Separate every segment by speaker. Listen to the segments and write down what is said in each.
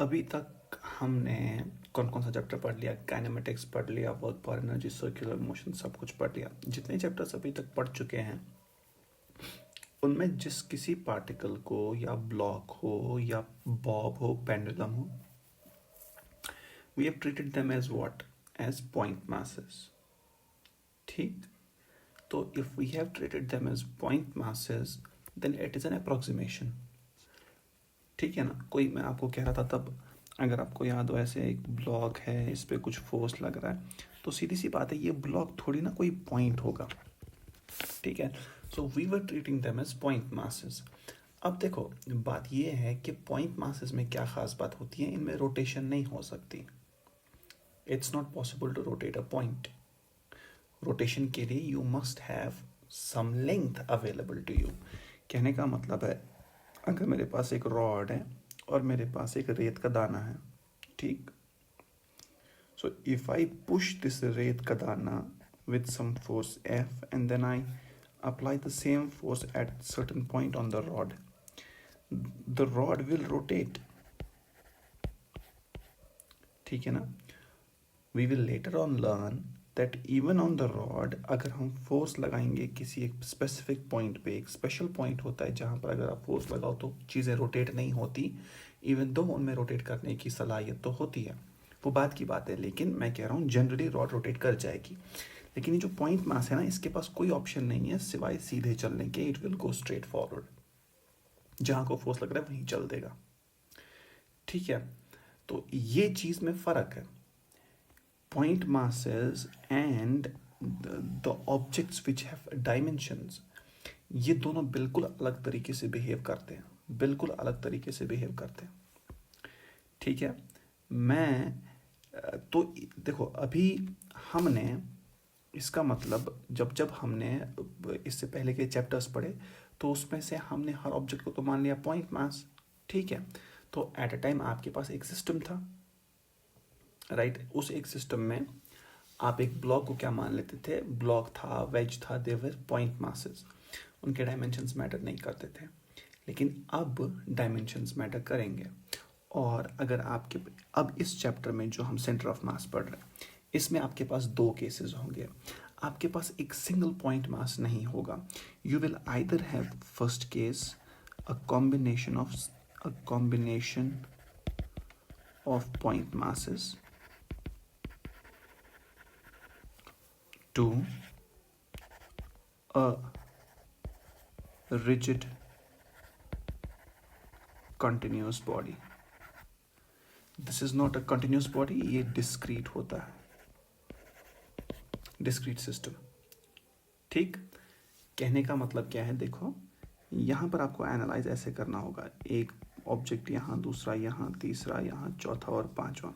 Speaker 1: अभी तक हमने कौन कौन सा चैप्टर पढ़ लिया? काइनेमेटिक्स पढ़ लिया, work for energy, circular motion, सब कुछ पढ़ लिया। जितने चैप्टर्स अभी तक पढ़ चुके हैं उनमें जिस किसी पार्टिकल को या ब्लॉक हो या बॉब हो, पेंडुलम हो, we have treated them as what? As point masses। ठीक, तो if we have treated them as point masses then it is an approximation. ठीक है ना? कोई, मैं आपको कह रहा था तब, अगर आपको याद हो, ऐसे एक ब्लॉक है, इस पर कुछ फोर्स लग रहा है, तो सीधी सी बात है ये ब्लॉक थोड़ी ना कोई पॉइंट होगा। ठीक है, so we were treating them as point masses। अब देखो, बात ये है कि पॉइंट masses में क्या खास बात होती है, इनमें रोटेशन नहीं हो सकती। It's not possible to rotate a point. Rotation के लिए you must have some length available to you. कहने का मतलब है, अगर मेरे पास एक रॉड है और मेरे पास एक रेत का दाना है, ठीक, so if I push this रेत का दाना with some force F and then I apply the same force at certain point on the rod will rotate। ठीक है ना? We will later on learn that even on the rod, अगर हम force लगाएंगे किसी एक स्पेसिफिक पॉइंट पे, एक स्पेशल पॉइंट होता है जहाँ पर अगर आप फोर्स लगाओ तो चीज़ें रोटेट नहीं होती, इवन दो उनमें रोटेट करने की सलाहियत तो होती है, वो बात की बात है। लेकिन मैं कह रहा हूँ जनरली रॉड रोटेट कर जाएगी। लेकिन ये जो पॉइंट मास है ना, इसके पास कोई ऑप्शन नहीं है सिवाय सीधे चलने के। It will go straight forward, जहाँ को फोर्स लग रहा है वहीं चल देगा। ठीक है, तो ये चीज़ में फ़र्क है। Point masses and the objects which have dimensions, ये दोनों बिल्कुल अलग तरीके से बिहेव करते हैं, बिल्कुल अलग तरीके से बिहेव करते हैं। ठीक है, मैं तो देखो, अभी हमने, इसका मतलब जब जब हमने इससे पहले के चैप्टर्स पढ़े तो उसमें से हमने हर ऑब्जेक्ट को तो मान लिया पॉइंट मास। ठीक है, तो एट अ टाइम आपके पास एक सिस्टम था, राइट? उस एक सिस्टम में आप एक ब्लॉक को क्या मान लेते थे? ब्लॉक था, वेज था, देवर पॉइंट masses। उनके डायमेंशंस मैटर नहीं करते थे। लेकिन अब डायमेंशंस मैटर करेंगे। और अगर आपके, अब इस चैप्टर में जो हम सेंटर ऑफ मास पढ़ रहे हैं, इसमें आपके पास दो केसेस होंगे। आपके पास एक सिंगल पॉइंट मास नहीं होगा। You will either have first case a combination of point masses to a rigid continuous body। This is not a continuous body, ये डिस्क्रीट होता है, डिस्क्रीट सिस्टम। ठीक, कहने का मतलब क्या है? देखो, यहाँ पर आपको एनालाइज ऐसे करना होगा, एक ऑब्जेक्ट यहाँ, दूसरा यहाँ, तीसरा यहाँ, चौथा और पांचवा।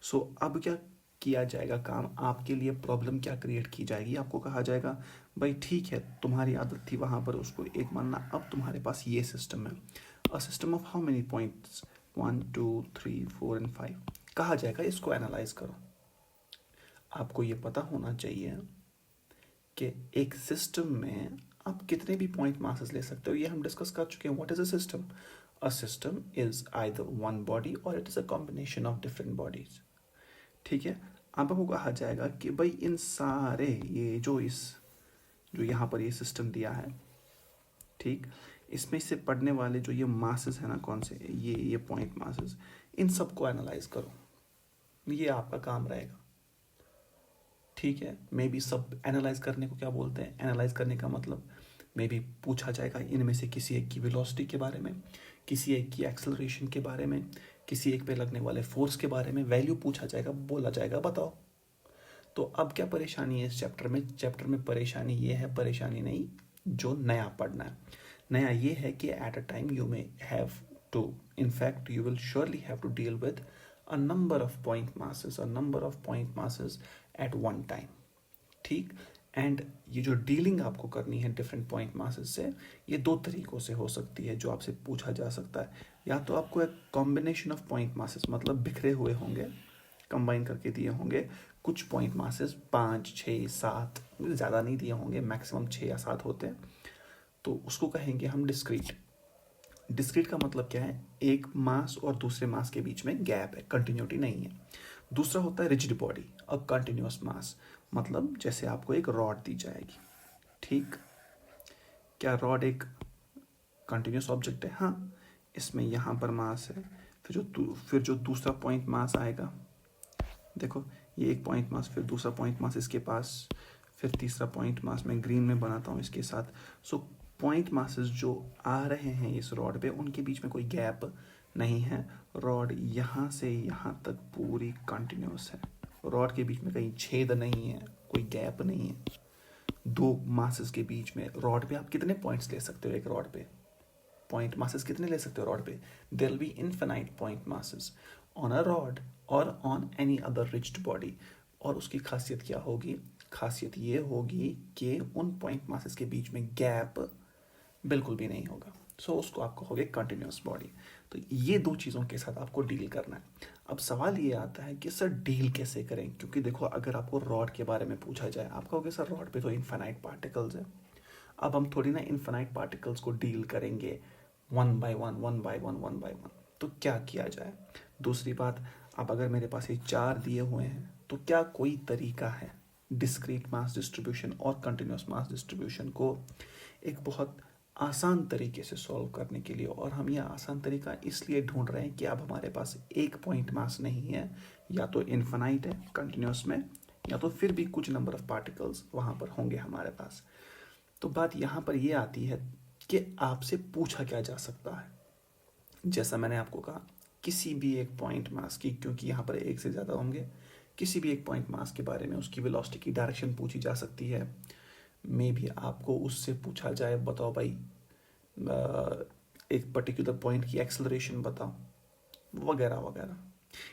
Speaker 1: सो अब क्या किया जाएगा काम? आपके लिए प्रॉब्लम क्या क्रिएट की जाएगी? आपको कहा जाएगा भाई ठीक है, तुम्हारी आदत थी वहाँ पर उसको एक मानना, अब तुम्हारे पास ये सिस्टम है, a system of how many points, 1 2 3 4 and 5। कहा जाएगा इसको एनालाइज करो। आपको ये पता होना चाहिए कि एक सिस्टम में आप कितने भी पॉइंट masses ले सकते हो, ये हम डिस्कस कर चुके हैं। What is a system? A system is either one body or it is a combination of different bodies. ठीक है, अब आपको कहा जाएगा कि भाई इन सारे, ये जो यहाँ पर ये सिस्टम दिया है, ठीक, इसमें से पढ़ने वाले जो ये masses है ना, कौन से, ये पॉइंट masses, इन सबको एनालाइज करो। ये आपका काम रहेगा। ठीक है, मे बी सब एनालाइज करने को क्या बोलते हैं? एनालाइज करने का मतलब मे बी पूछा जाएगा इनमें से किसी एक की वेलोसिटी के बारे में, किसी एक की एक्सेलरेशन के बारे में, किसी एक पे लगने वाले फोर्स के बारे में वैल्यू पूछा जाएगा, बोला जाएगा बताओ। तो अब क्या परेशानी है इस चैप्टर में? चैप्टर में परेशानी ये है, परेशानी नहीं, जो नया पढ़ना है, नया ये है कि at a time you may have to, in fact you will surely have to deal with a number of point masses at one time। ठीक, एंड ये जो डीलिंग आपको करनी है डिफरेंट पॉइंट masses से, ये दो तरीकों से हो सकती है जो आपसे पूछा जा सकता है। या तो आपको एक कॉम्बिनेशन ऑफ पॉइंट masses, मतलब बिखरे हुए होंगे, कंबाइन करके दिए होंगे कुछ पॉइंट masses, 5 6 7, ज़्यादा नहीं दिए होंगे, मैक्सिमम 6 या 7 होते हैं, तो उसको कहेंगे हम डिस्क्रीट। डिस्क्रीट का मतलब क्या है, एक मास और दूसरे मास के बीच में गैप है, कंटिन्यूटी नहीं है। दूसरा होता है रिजिड बॉडी, अ कंटिन्यूअस मास, मतलब जैसे आपको एक रॉड दी जाएगी, ठीक, क्या रॉड एक कंटिन्यूअस ऑब्जेक्ट है? हाँ, इसमें यहाँ पर मास है, फिर जो दूसरा पॉइंट मास आएगा, देखो ये एक पॉइंट मास, फिर दूसरा पॉइंट मास इसके पास, फिर तीसरा पॉइंट मास मैं ग्रीन में बनाता हूँ इसके साथ। सो पॉइंट मासेस जो आ रहे हैं इस रॉड पे, उनके बीच में कोई गैप नहीं है। रॉड यहाँ से यहाँ तक पूरी कंटिन्यूस है, रॉड के बीच में कहीं छेद नहीं है, कोई गैप नहीं है। दो मासेस के बीच में, रॉड पे आप कितने पॉइंट्स ले सकते हो? एक रॉड पे पॉइंट मासेस कितने ले सकते हो रॉड पे? There will be infinite point masses on a rod or on any other rigid body. और उसकी खासियत क्या होगी? खासियत ये होगी कि उन पॉइंट मासेस के बीच में गैप बिल्कुल भी नहीं होगा। सो उसको आप कहोगे कंटिन्यूस बॉडी। तो ये दो चीज़ों के साथ आपको डील करना है। अब सवाल ये आता है कि सर डील कैसे करें, क्योंकि देखो अगर आपको रॉड के बारे में पूछा जाए, आप कहोगे सर रॉड पे तो इनफाइनाइट पार्टिकल्स है। अब हम थोड़ी ना इनफाइनाइट पार्टिकल्स को डील करेंगे one by one, one by one, one by one. तो क्या किया जाए? दूसरी बात, अब अगर मेरे पास ये चार दिए हुए हैं, तो क्या कोई तरीका है डिस्क्रीट मास डिस्ट्रीब्यूशन और कंटिन्यूस मास डिस्ट्रीब्यूशन को एक बहुत आसान तरीके से सॉल्व करने के लिए? और हम ये आसान तरीका इसलिए ढूंढ रहे हैं कि अब हमारे पास एक पॉइंट मास नहीं है, या तो इनफाइनाइट है कंटिन्यूस में, या तो फिर भी कुछ नंबर ऑफ पार्टिकल्स वहाँ पर होंगे हमारे पास। तो बात यहाँ पर ये आती है कि आपसे पूछा क्या जा सकता है। जैसा मैंने आपको कहा, किसी भी एक पॉइंट मास की, क्योंकि यहाँ पर एक से ज़्यादा होंगे, किसी भी एक पॉइंट मास के बारे में उसकी वेलोसिटी की डायरेक्शन पूछी जा सकती है। मे भी आपको उससे पूछा जाए, बताओ भाई एक पर्टिकुलर पॉइंट की एक्सेलरेशन बताओ, वगैरह वगैरह।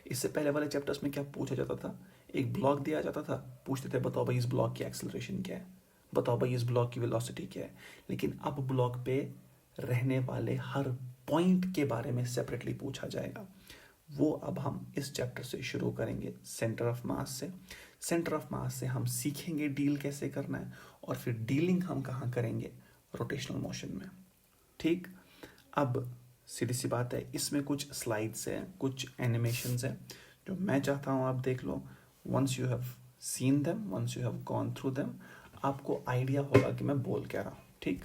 Speaker 1: इससे पहले वाले चैप्टर्स में क्या पूछा जाता था? एक ब्लॉक दिया जाता था, पूछते थे बताओ भाई इस ब्लॉक की एक्सेलरेशन क्या है, बताओ भाई इस ब्लॉक की वेलोसिटी क्या है। लेकिन अब ब्लॉक पे रहने वाले हर पॉइंट के बारे में सेपरेटली पूछा जाएगा। वो अब हम इस चैप्टर से शुरू करेंगे, सेंटर ऑफ मास से। सेंटर ऑफ मास से हम सीखेंगे डील कैसे करना है, और फिर डीलिंग हम कहाँ करेंगे? रोटेशनल मोशन में। ठीक, अब सीधी सी बात है, इसमें कुछ स्लाइड्स हैं, कुछ एनिमेशंस हैं, जो मैं चाहता हूँ आप देख लो। Once you have seen them, once you have gone through them, आपको आइडिया होगा कि मैं बोल क्या रहा हूँ। ठीक,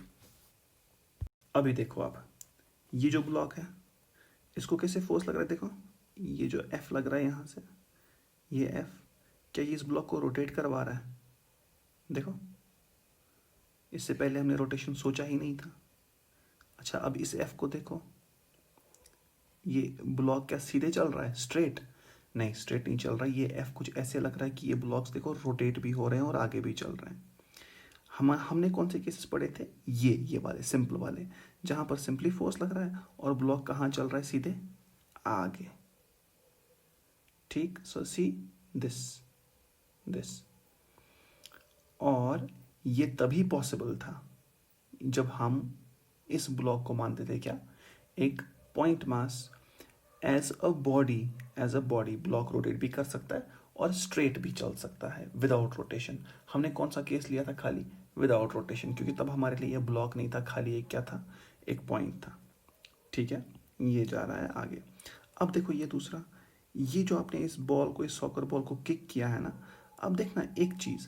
Speaker 1: अभी देखो आप, ये जो ब्लॉक है इसको कैसे फोर्स लग रहा है? देखो ये जो एफ लग रहा है यहाँ से, ये एफ, क्या ये इस ब्लॉक को रोटेट करवा रहा है? देखो, इससे पहले हमने रोटेशन सोचा ही नहीं था। अच्छा, अब इस एफ को देखो, ये ब्लॉक क्या सीधे चल रहा है, स्ट्रेट? नहीं, स्ट्रेट नहीं चल रहा है। ये एफ कुछ ऐसे लग रहा है कि ये ब्लॉक्स देखो रोटेट भी हो रहे हैं और आगे भी चल रहे हैं। हमने कौन से केसेस पढ़े थे? ये वाले सिंपल वाले, जहां पर सिंपली फोर्स लग रहा है और ब्लॉक कहाँ चल रहा है? सीधे आगे। ठीक, सो सी दिस दिस। और ये तभी पॉसिबल था जब हम इस ब्लॉक को मानते थे क्या? एक point mass. As a body block rotate भी कर सकता है और स्ट्रेट भी चल सकता है विदाउट रोटेशन। हमने कौन सा केस लिया था? खाली विदाउट रोटेशन, क्योंकि तब हमारे लिए यह ब्लॉक नहीं था, खाली एक क्या था? एक पॉइंट था। ठीक है, ये जा रहा है आगे। अब देखो ये दूसरा, ये जो आपने इस बॉल को, इस सॉकर बॉल को किक किया है ना, अब देखना एक चीज,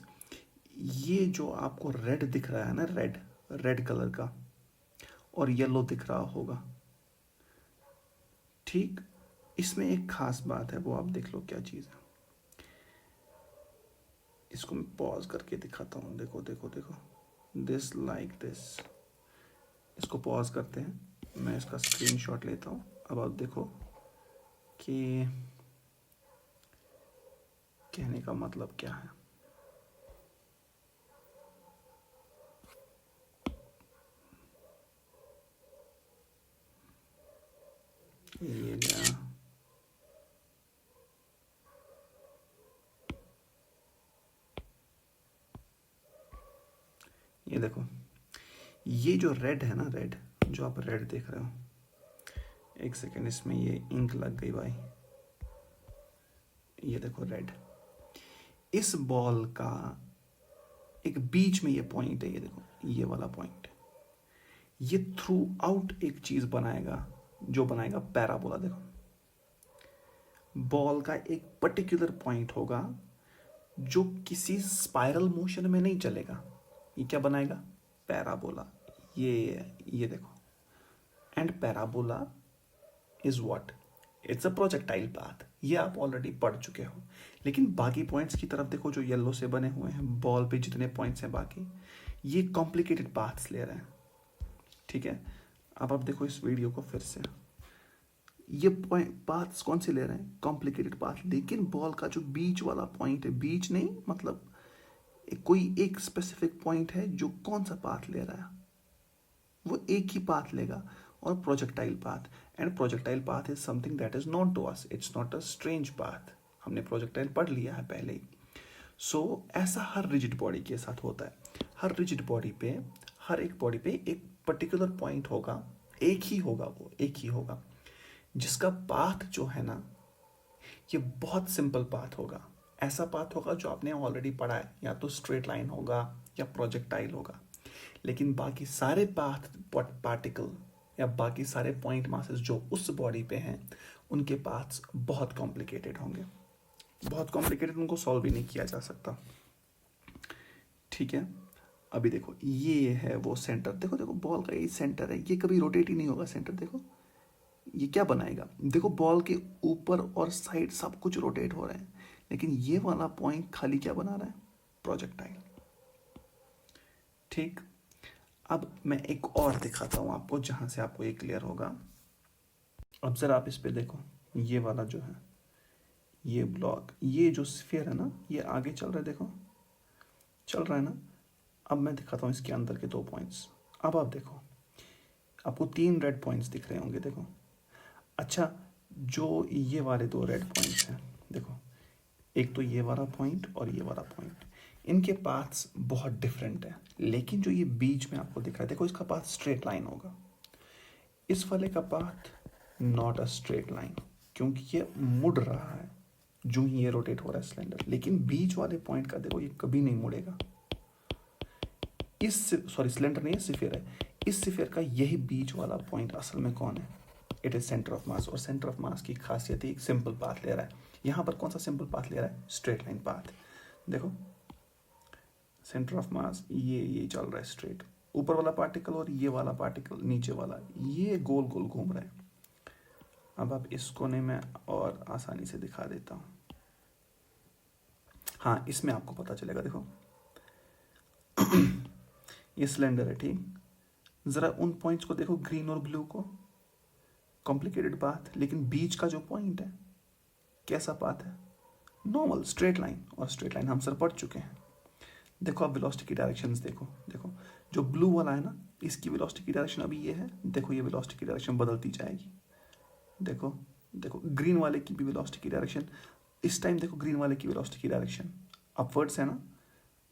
Speaker 1: ये जो आपको रेड दिख रहा है ना, रेड रेड कलर का, और येलो दिख रहा होगा, ठीक, इसमें एक खास बात है, वो आप देख लो क्या चीज़ है। इसको मैं पॉज करके दिखाता हूँ, देखो देखो देखो, दिस लाइक दिस। इसको पॉज करते हैं, मैं इसका स्क्रीनशॉट लेता हूँ। अब आप देखो कि कहने का मतलब क्या है। ये गया, ये देखो, ये जो रेड है ना, रेड जो आप रेड देख रहे हो, एक सेकेंड, इसमें ये इंक लग गई भाई। ये देखो रेड, इस बॉल का एक बीच में ये पॉइंट है, ये देखो ये वाला पॉइंट, ये थ्रू आउट एक चीज बनाएगा जो बनाएगा पैराबोला। देखो बॉल का एक पर्टिकुलर पॉइंट होगा जो किसी स्पाइरल मोशन में नहीं चलेगा, ये क्या बनाएगा? पैराबोला। ये देखो, and parabola is what? It's a projectile path. ये आप ऑलरेडी पढ़ चुके हो। लेकिन बाकी पॉइंट्स की तरफ देखो जो येलो से बने हुए हैं, बॉल पे जितने पॉइंट्स हैं बाकी, ये कॉम्प्लिकेटेड पाथ्स ले रहे हैं। ठीक है, अब आप देखो इस वीडियो को फिर से, ये पाथ्स कौन से ले रहे हैं? Complicated path. लेकिन बॉल का जो बीच वाला पॉइंट है, बीच नहीं मतलब कोई एक स्पेसिफिक पॉइंट है जो कौन सा पाथ ले रहा है, वो एक ही पाथ लेगा, और projectile path. And projectile path is something that is known to us, it's not a strange path. हमने प्रोजेक्टाइल पढ़ लिया है पहले ही। सो ऐसा हर रिजिड बॉडी के साथ होता है। हर रिजिड बॉडी पे, हर एक बॉडी पे एक पर्टिकुलर पॉइंट होगा, एक ही होगा, वो एक ही होगा, जिसका पाथ जो है ना, ये बहुत सिंपल पाथ होगा। ऐसा पाथ होगा जो आपने ऑलरेडी पढ़ा है, या तो स्ट्रेट लाइन होगा या प्रोजेक्टाइल होगा। लेकिन बाकी सारे पाथ पार्टिकल या बाकी सारे पॉइंट मासेस जो उस बॉडी पे हैं, उनके पाथ्स बहुत कॉम्प्लिकेटेड होंगे, बहुत कॉम्प्लिकेटेड, उनको सॉल्व भी नहीं किया जा सकता। ठीक है, अभी देखो ये है वो सेंटर। देखो देखो बॉल का ये सेंटर है, ये कभी रोटेट ही नहीं होगा सेंटर। देखो ये क्या बनाएगा? देखो बॉल के ऊपर और साइड सब कुछ रोटेट हो रहे हैं, लेकिन ये वाला पॉइंट खाली क्या बना रहा है? प्रोजेक्टाइल। ठीक, अब मैं एक और दिखाता हूं आपको जहां से आपको ये क्लियर होगा। अब जरा आप इस पे देखो, ये वाला जो है, ये ब्लॉक, ये जो स्फीयर है ना, ये आगे चल रहा है, देखो चल रहा है ना। अब मैं दिखाता हूँ इसके अंदर के 2 पॉइंट्स। अब आप देखो, आपको 3 रेड पॉइंट्स दिख रहे होंगे। देखो अच्छा, जो ये वाले 2 रेड पॉइंट्स हैं, देखो एक तो ये वाला पॉइंट और ये वाला पॉइंट, इनके पाथ्स बहुत डिफरेंट है। लेकिन जो ये बीच में आपको दिख रहा है, देखो इसका पाथ स्ट्रेट लाइन होगा, इस वाले का path not a straight line, क्योंकि ये मुड़ रहा है जो ही ये रोटेट हो रहा है सिलेंडर। लेकिन बीच वाले पॉइंट का देखो, ये कभी नहीं मुड़ेगा। इस सॉरी सिलेंडर नहीं है, स्फीयर है। इस स्फीयर का यही बीच वाला पॉइंट असल में कौन है? इट इज सेंटर ऑफ मास। और सेंटर ऑफ मास की खासियत है एक सिंपल पाथ ले रहा है। यहां पर कौन सा सिंपल पाथ ले रहा है? Straight line path. देखो सेंटर ऑफ मास ये चल रहा है स्ट्रेट, ऊपर वाला पार्टिकल और ये वाला पार्टिकल नीचे वाला, ये गोल गोल घूम रहा है। अब आप इसको ने मैं और आसानी से दिखा देता हूं। हाँ, इसमें आपको पता चलेगा। देखो ये सिलेंडर है, ठीक, जरा उन पॉइंट्स को देखो, ग्रीन और ब्लू को, कॉम्प्लिकेटेड पाथ। लेकिन बीच का जो पॉइंट है, कैसा पाथ है? Normal straight line. और स्ट्रेट लाइन हम सर पढ़ चुके हैं। देखो आप वेलोसिटी की डायरेक्शंस देखो, देखो जो ब्लू वाला है ना, इसकी वेलोसिटी की डायरेक्शन अभी ये है। देखो ये वेलोसिटी की डायरेक्शन बदलती जाएगी। देखो देखो ग्रीन वाले की भी वेलोसिटी की डायरेक्शन, इस टाइम देखो ग्रीन वाले की वेलोसिटी की डायरेक्शन अपवर्ड्स है ना।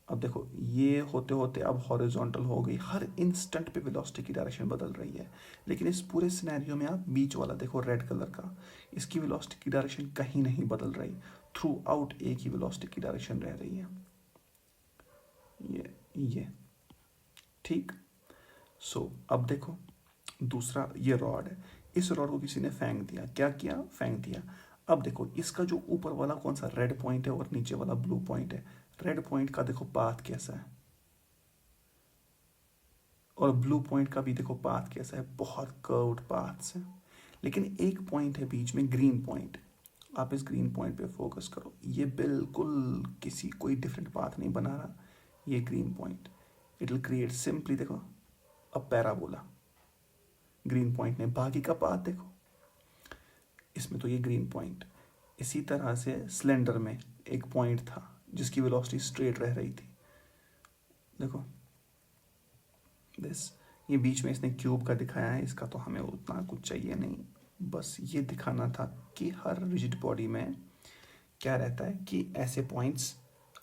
Speaker 1: अब देखो ये होते होते अब हॉरिजॉन्टल हो गई, हर इंस्टेंट पे वेलोसिटी की डायरेक्शन बदल रही है। लेकिन इस पूरे सिनेरियो में आप बीच वाला देखो रेड कलर का, इसकी वेलोसिटी की डायरेक्शन कहीं नहीं बदल रही, थ्रू आउट एक ही वेलोसिटी की डायरेक्शन रह रही है। ये ठीक। सो अब देखो दूसरा ये रॉड है, इस रॉड को किसी ने फेंक दिया। क्या किया? फेंक दिया। अब देखो इसका जो ऊपर वाला कौन सा रेड पॉइंट है और नीचे वाला ब्लू पॉइंट है, रेड पॉइंट का देखो पाथ कैसा है, और ब्लू पॉइंट का भी देखो पाथ कैसा है, बहुत कर्व्ड पाथ्स है। लेकिन एक पॉइंट है बीच में, ग्रीन पॉइंट। आप इस ग्रीन पॉइंट पे फोकस करो, ये बिल्कुल किसी कोई डिफरेंट पाथ नहीं बना रहा। ये green point it will create simply, देखो अब पैराबोला ग्रीन पॉइंट ने, बाकी का पाथ देखो, इसमें तो ये ग्रीन पॉइंट। इसी तरह से सिलेंडर में एक पॉइंट था जिसकी वेलोसिटी स्ट्रेट रह रही थी। देखो दिस, ये बीच में इसने क्यूब का दिखाया है, इसका तो हमें उतना कुछ चाहिए नहीं, बस ये दिखाना था कि हर रिजिड बॉडी में क्या रहता है कि ऐसे पॉइंट्स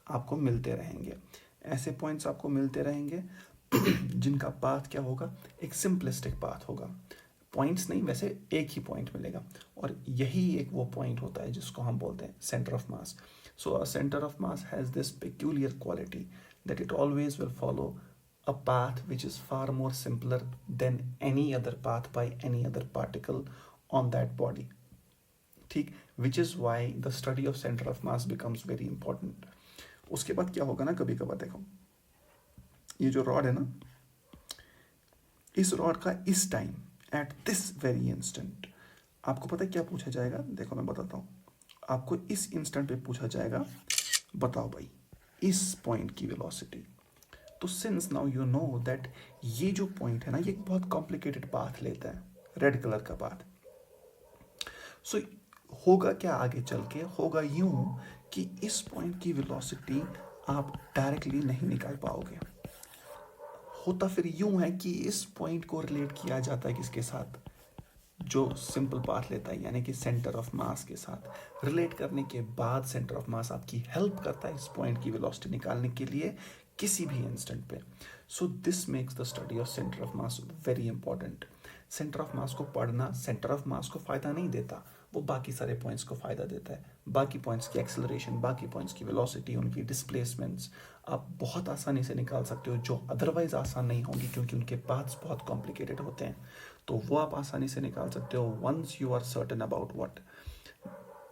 Speaker 1: आपको मिलते रहेंगे, ऐसे पॉइंट्स आपको मिलते रहेंगे जिनका पाथ क्या होगा? एक सिंपलिस्टिक पाथ होगा। पॉइंट्स नहीं, वैसे एक ही पॉइंट मिलेगा, और यही एक वो पॉइंट होता है जिसको हम बोलते हैं centre of mass. So a centre of mass has this peculiar quality that it always will follow a path which is far more simpler than any other path by any other particle on that body. ठीक, which is why the study of centre of mass becomes very important. उसके बाद क्या होगा ना, कभी कभार देखो ये जो रॉड है ना, इस रॉड का इस time at this very instant आपको पता है क्या पूछा जाएगा. देखो मैं बताता हूँ आपको. इस इंस्टेंट पे पूछा जाएगा बताओ भाई इस पॉइंट की वेलोसिटी. तो since now you know that ये जो पॉइंट है ना ये एक बहुत कॉम्प्लिकेटेड पाथ लेता है, रेड कलर का पाथ. सो होगा क्या आगे चल के, होगा यूं कि इस पॉइंट की वेलोसिटी आप डायरेक्टली नहीं निकाल पाओगे. होता फिर यूं है कि इस पॉइंट को रिलेट किया जाता है किसके साथ, जो सिंपल पाथ लेता है, यानी कि सेंटर ऑफ मास के साथ. रिलेट करने के बाद सेंटर ऑफ मास आपकी हेल्प करता है इस पॉइंट की वेलोसिटी निकालने के लिए किसी भी इंस्टेंट पे. So this makes the study of centre of mass vary important. Centre of मास को पढ़ना सेंटर ऑफ मास को फायदा नहीं देता, वो बाकी सारे पॉइंट्स को फायदा देता है. बाकी पॉइंट्स की एक्सेलरेशन, बाकी पॉइंट्स की वेलोसिटी, उनकी डिस्प्लेसमेंट्स आप बहुत आसानी से निकाल सकते हो, जो अदरवाइज आसान नहीं होंगी क्योंकि उनके पाथ्स बहुत कॉम्प्लिकेटेड होते हैं. तो वो आप आसानी से निकाल सकते हो once you are certain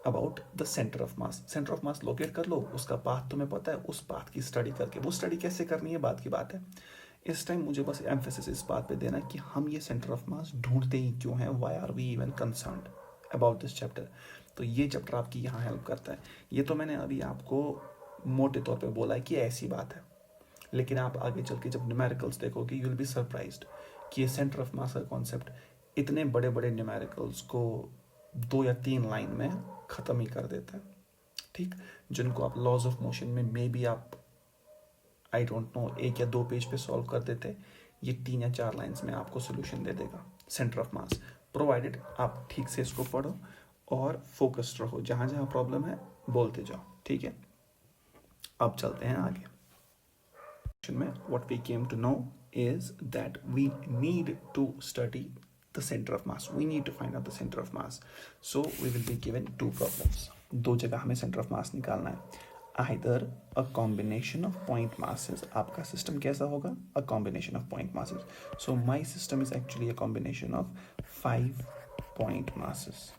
Speaker 1: about the centre of mass. Centre of mass locate कर लो, उसका पाथ तुम्हें पता है, उस पाथ की स्टडी करके, वो स्टडी कैसे करनी है बात की बात है. इस टाइम मुझे बस एम्फेसिस इस बात पे देना कि हम ये सेंटर ऑफ मास ढूंढते ही क्यों हैं, why are we even concerned about this chapter. तो ये चैप्टर आपकी यहाँ हेल्प करता है. ये तो मैंने अभी आपको मोटे तौर पे बोला है कि ऐसी बात है, लेकिन आप आगे चल के जब न्यूमेरिकल्स देखोगे यू विल बी सरप्राइज्ड कि ये सेंटर ऑफ मास का कॉन्सेप्ट इतने बड़े बड़े न्यूमेरिकल्स को 2 या 3 लाइन में ख़त्म ही कर देता है. ठीक, जिनको आप लॉज ऑफ मोशन में मे बी आप आई डोंट नो 1 या 2 पेज पे सॉल्व कर देते, ये 3 या 4 लाइंस में आपको सोल्यूशन दे देगा सेंटर ऑफ मास, प्रोवाइडेड आप ठीक से इसको पढ़ो और फोकस्ड रहो. जहाँ जहाँ प्रॉब्लम है बोलते जाओ. ठीक है, अब चलते हैं आगे. में what we came to know is that we need to study the center of mass. We need to find out the center of mass. So we will be given 2 problems. 2 जगह हमें center of mass निकालना है. Either a combination of point masses. आपका system कैसा होगा? A combination of point masses. So my system is actually a combination of 5 point masses.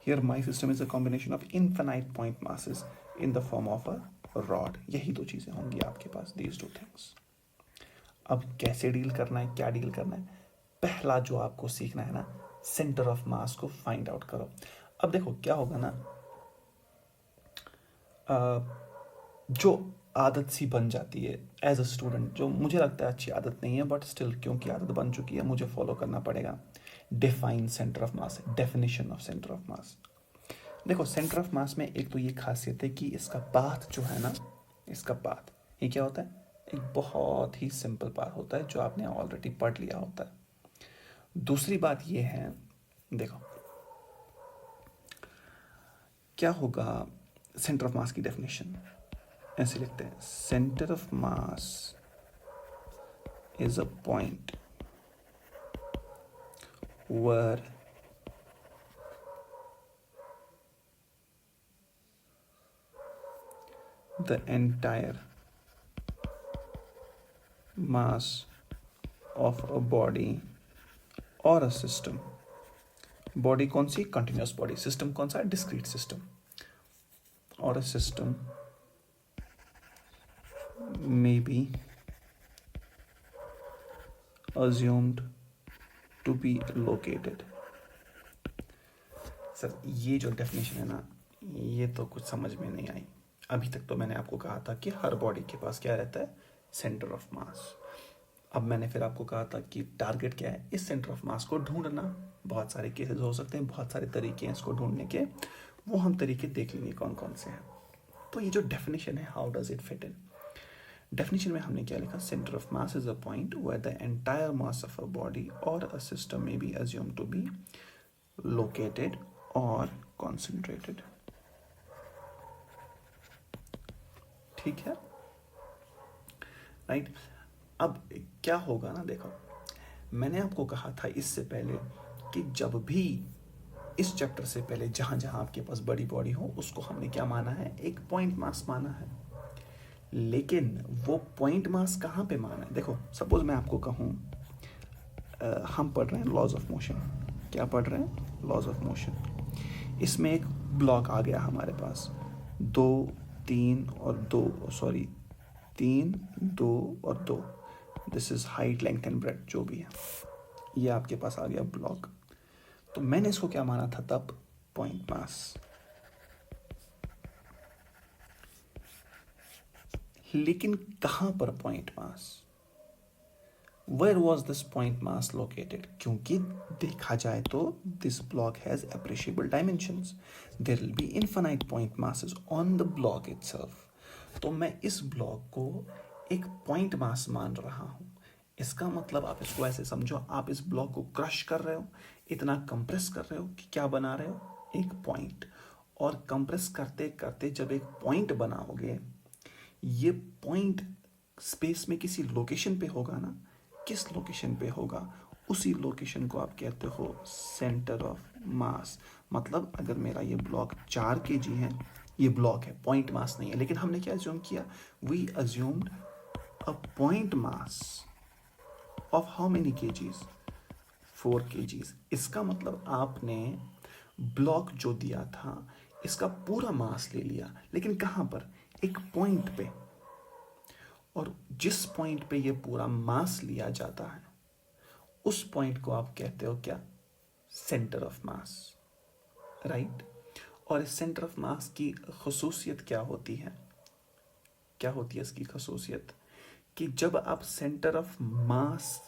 Speaker 1: Here my system is a combination of infinite point masses in the form of a rod. यही 2 चीज़ें होंगी आपके पास, these 2 things. अब कैसे deal करना है, क्या deal करना है, पहला जो आपको सीखना है ना, सेंटर ऑफ मास को फाइंड आउट करो. अब देखो क्या होगा ना, जो आदत सी बन जाती है एज अ स्टूडेंट, जो मुझे लगता है अच्छी आदत नहीं है बट स्टिल क्योंकि आदत बन चुकी है मुझे फॉलो करना पड़ेगा. Define centre of mass, definition of centre of मास. देखो सेंटर ऑफ मास में एक तो ये खासियत है कि इसका पाथ जो है ना, इसका पाथ ये क्या होता है, एक बहुत ही सिंपल पाथ होता है जो आपने ऑलरेडी पढ़ लिया होता है. दूसरी बात ये है, देखो क्या होगा, सेंटर ऑफ मास की डेफिनेशन ऐसे लिखते हैं, centre of mass is a point where the entire mass of a body or a system, body कौन सी, continuous body, system कौन सा, discrete system, or a system may be assumed to be located. Sir ये जो definition है ना, ये तो कुछ समझ में नहीं आई. अभी तक तो मैंने आपको कहा था कि हर बॉडी के पास क्या रहता है, सेंटर ऑफ मास. अब मैंने फिर आपको कहा था कि टारगेट क्या है, इस सेंटर ऑफ मास को ढूंढना. बहुत सारे केसेस हो सकते हैं, बहुत सारे तरीके हैं इसको ढूंढने के, वो हम तरीके देख लेंगे कौन कौन से हैं. तो ये जो डेफिनेशन है, how does it fit in, definition में हमने क्या लिखा, centre of mass is a point where the entire mass of a body और अ सिस्टम में be assumed to be located और कॉन्सेंट्रेटेड. ठीक है, राइट. अब क्या होगा ना, देखो मैंने आपको कहा था इससे पहले कि जब भी इस चैप्टर से पहले जहां जहां आपके पास बड़ी बॉडी हो उसको हमने क्या माना है, एक पॉइंट मास माना है. लेकिन वो पॉइंट मास कहाँ पे माना है? देखो सपोज मैं आपको कहूँ हम पढ़ रहे हैं लॉज ऑफ मोशन। क्या पढ़ रहे हैं? Laws of motion. इसमें एक ब्लॉक आ गया हमारे पास, 2 3 और 2, सॉरी 3 2 और 2, this is height length and breadth जो भी है, ये आपके पास आ गया ब्लॉक। तो मैंने इसको क्या माना था तब? Point mass. लेकिन कहां पर point mass? Where was this point mass located? क्योंकि देखा जाए तो this block has appreciable dimensions, there will be infinite point masses on the block itself. तो मैं इस ब्लॉक को एक पॉइंट मास मान रहा हूं। इसका मतलब आप इसको ऐसे समझो, आप इस ब्लॉक को क्रश कर रहे हो, इतना कंप्रेस कर रहे हो कि क्या बना रहे हो? एक पॉइंट। और कंप्रेस करते करते जब एक पॉइंट बनाओगे, ये पॉइंट स्पेस में किसी लोकेशन पे होगा ना। किस लोकेशन पे होगा? उसी लोकेशन को आप कहते हो सेंटर ऑफ मास। मतलब अगर मेरा ये ब्लॉक 4 kg है, ये ब्लॉक है, पॉइंट मास नहीं है, लेकिन हमने क्या अज्यूम किया? We assumed a point mass of how many kgs? 4 kgs। इसका मतलब आपने ब्लॉक जो दिया था इसका पूरा मास ले लिया, लेकिन कहां पर? एक पॉइंट पे। और जिस पॉइंट पे ये पूरा मास लिया जाता है उस पॉइंट को आप कहते हो क्या? Centre of mass, right. और इस सेंटर ऑफ मास की खसूसियत क्या होती है? क्या होती है इसकी खसूसियत? कि जब आप सेंटर ऑफ मास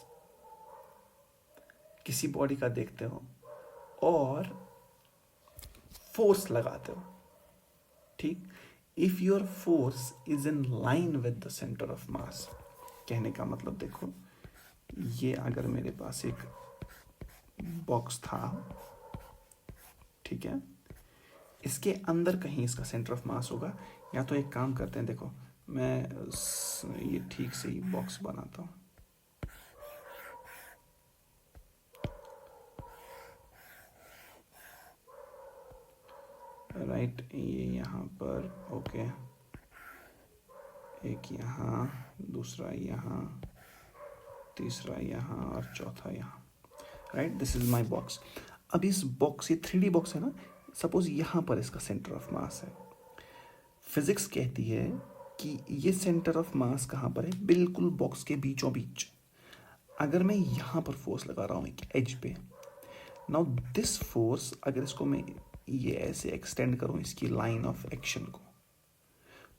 Speaker 1: किसी बॉडी का देखते हो और फोर्स लगाते हो, ठीक, if your force is in line with the centre of मास, कहने का मतलब देखो, ये अगर मेरे पास एक बॉक्स था, ठीक है, इसके अंदर कहीं इसका सेंटर ऑफ मास होगा। या तो एक काम करते हैं, देखो मैं ये ठीक से ही बॉक्स बनाता हूँ, राइट, ये यहाँ पर, ओके, एक यहाँ, दूसरा यहाँ, तीसरा यहाँ और चौथा यहाँ, right. This is my box. अब इस बॉक्स, ये 3D बॉक्स है ना, सपोज यहाँ पर इसका सेंटर ऑफ मास है। फिजिक्स कहती है कि ये सेंटर ऑफ मास कहाँ पर है? बिल्कुल बॉक्स के बीचों बीच। अगर मैं यहाँ पर फोर्स लगा रहा हूँ एक एज पे, नाउ दिस फोर्स, अगर इसको मैं ये ऐसे एक्सटेंड करूँ इसकी लाइन ऑफ एक्शन को,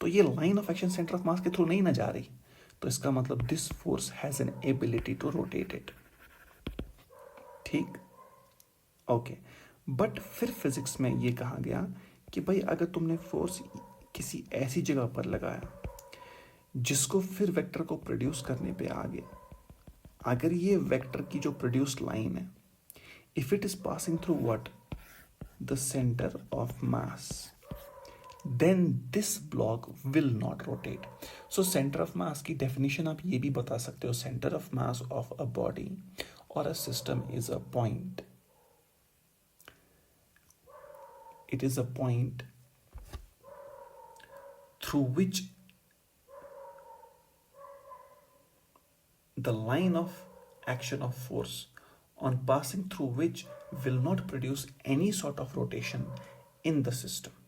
Speaker 1: तो ये line of action centre of mass के थ्रू नहीं ना जा रही। तो इसका मतलब this force has an ability to rotate it, ठीक, ओके। बट फिर फिजिक्स में ये कहा गया कि भाई अगर तुमने फोर्स किसी ऐसी जगह पर लगाया जिसको फिर वेक्टर को प्रोड्यूस करने पे आगे, अगर ये वेक्टर की जो प्रोड्यूस्ड लाइन है, if it is passing through what? The centre of mass, then this block will not rotate. So centre of mass की डेफिनेशन आप ये भी बता सकते हो, centre of mass of a body और a system is a point, it is a point through which the line of action of force on passing through which will not produce any sort of rotation in the system.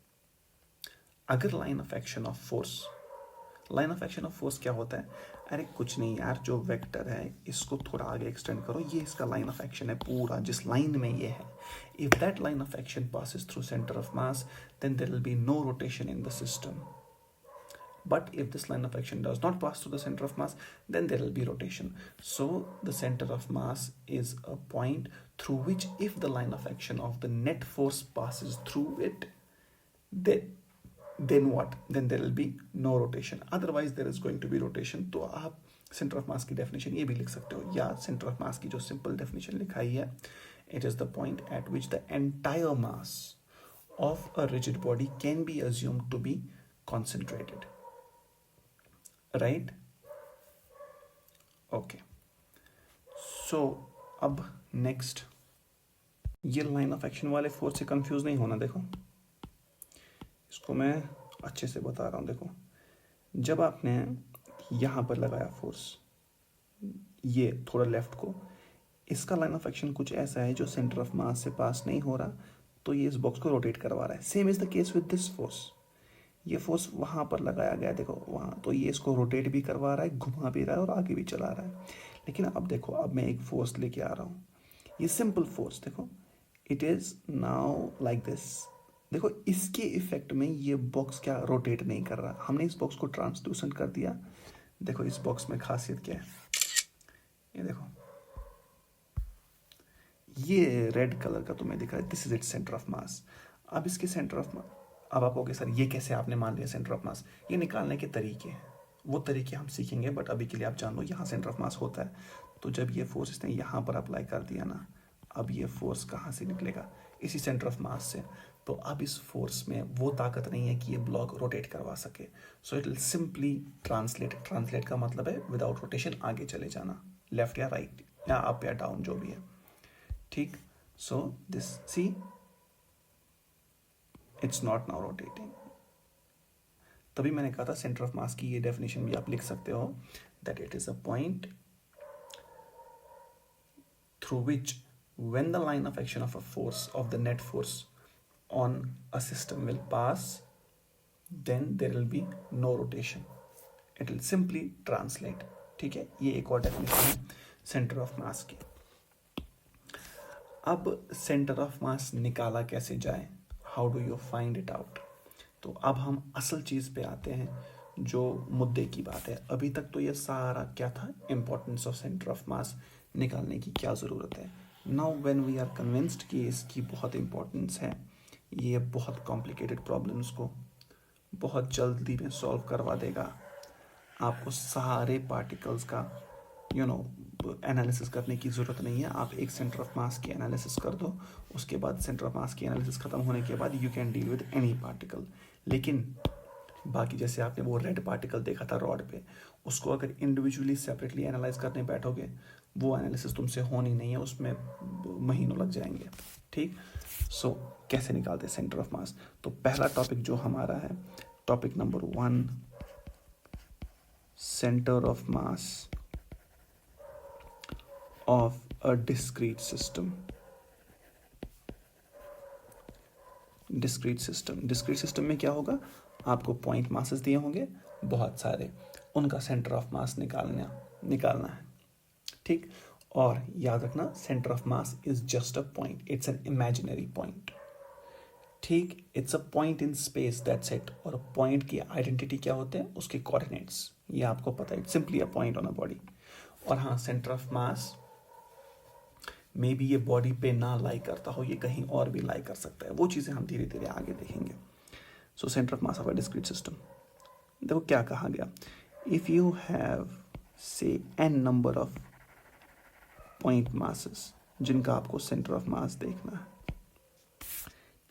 Speaker 1: अगर line of action of force, line of action of force क्या होता है? अरे कुछ नहीं यार, जो vector है इसको थोड़ा आगे एक्सटेंड करो, ये इसका लाइन ऑफ एक्शन है पूरा, जिस लाइन में ये है। If that line of action passes through center of mass, then there will be no rotation in the system. But if this line of action does not pass through the center of mass, then there will be rotation. So the center of mass is a point through which, if the line of action of the net force passes through it, then what? Then there will be no rotation. Otherwise there is going to be rotation. तो आप centre of mass की definition ये भी लिख सकते हो, या centre of mass की जो सिंपल डेफिनेशन लिखाई है, it is the point at which the entire mass of a rigid body can be assumed to be concentrated, right, okay. So अब नेक्स्ट, ये लाइन ऑफ एक्शन वाले force से confuse नहीं होना। देखो इसको मैं अच्छे से बता रहा हूँ, देखो जब आपने यहाँ पर लगाया फोर्स, ये थोड़ा लेफ्ट को, इसका लाइन ऑफ एक्शन कुछ ऐसा है जो सेंटर ऑफ मास से पास नहीं हो रहा, तो ये इस बॉक्स को रोटेट करवा रहा है। Same is the case with this force, ये फोर्स वहाँ पर लगाया गया, देखो वहाँ, तो ये इसको रोटेट भी करवा रहा है, घुमा भी रहा है और आगे भी चला रहा है। लेकिन अब देखो, अब मैं एक फोर्स लेके आ रहा हूँ, ये सिंपल फोर्स देखो, it is now like this. देखो इसके इफेक्ट में ये बॉक्स क्या रोटेट नहीं कर रहा, हमने इस बॉक्स को ट्रांसल्यूसेंट कर दिया। देखो इस बॉक्स में खासियत क्या है, ये देखो, ये रेड कलर का तुम्हें दिख रहा है, this is its centre of मास। अब इसके सेंटर ऑफ मास, अब आप कहोगे सर ये कैसे आपने मान लिया सेंटर ऑफ मास, ये निकालने के तरीके हैं, वो तरीके हम सीखेंगे, बट अभी के लिए आप जान लो यहाँ सेंटर ऑफ मास होता है। तो जब ये फोर्स इसने यहाँ पर अप्लाई कर दिया ना, अब ये फोर्स कहाँ से निकलेगा, इसी सेंटर ऑफ मास से। तो अब इस फोर्स में वो ताकत नहीं है कि ये ब्लॉक रोटेट करवा सके, सो it will simply translate. Translate का मतलब है विदाउट रोटेशन आगे चले जाना, लेफ्ट या राइट या अप या डाउन जो भी है, ठीक। So this see, it's not now rotating. तभी मैंने कहा था सेंटर ऑफ मास की ये डेफिनेशन भी आप लिख सकते हो, that it is a point through which when the line of action of a force of the net force on a system will pass, then there will be no rotation, it will simply translate। ठीक है, ये एक और definition है centre of mass की। अब centre of मास निकाला कैसे जाए, how do you find it out. तो अब हम असल चीज़ पे आते हैं, जो मुद्दे की बात है। अभी तक तो ये सारा क्या था, importance of centre of mass निकालने की क्या ज़रूरत है। Now when we are convinced कि इसकी बहुत इम्पोर्टेंस है, ये बहुत कॉम्प्लिकेटेड प्रॉब्लम्स को बहुत जल्दी में सॉल्व करवा देगा। आपको सारे पार्टिकल्स का एनालिसिस करने की ज़रूरत नहीं है, आप एक सेंटर ऑफ मास की एनालिसिस कर दो, उसके बाद सेंटर ऑफ मास की एनालिसिस ख़त्म होने के बाद you can deal with any particle. लेकिन बाकी जैसे आपने वो रेड पार्टिकल देखा था रॉड पे, उसको अगर इंडिविजुअली सेपरेटली एनालाइज करने बैठोगे, वो एनालिसिस तुमसे होनी नहीं है, उसमें महीनों लग जाएंगे, ठीक। सो कैसे निकालते सेंटर ऑफ मास, तो पहला टॉपिक जो हमारा है, topic number 1, centre of mass of a discrete system। discrete system में क्या होगा, आपको पॉइंट मासेस दिए होंगे बहुत सारे, उनका सेंटर ऑफ मास निकालना है, ठीक। और याद रखना, centre of mass is just a point, it's an imaginary point, ठीक। It's a point in space, that's it. और पॉइंट की आइडेंटिटी क्या होते हैं, उसके कोऑर्डिनेट्स, ये आपको पता है, it's simply a point on a body. और हाँ, centre of mass may be ये बॉडी पे ना लाई करता हो, ये कहीं और भी लाई कर सकता है, वो चीज़ें हम धीरे धीरे आगे देखेंगे। So centre of mass of a discrete system, देखो क्या कहा गया, if you have say n number of point masses जिनका आपको सेंटर ऑफ मास देखना है,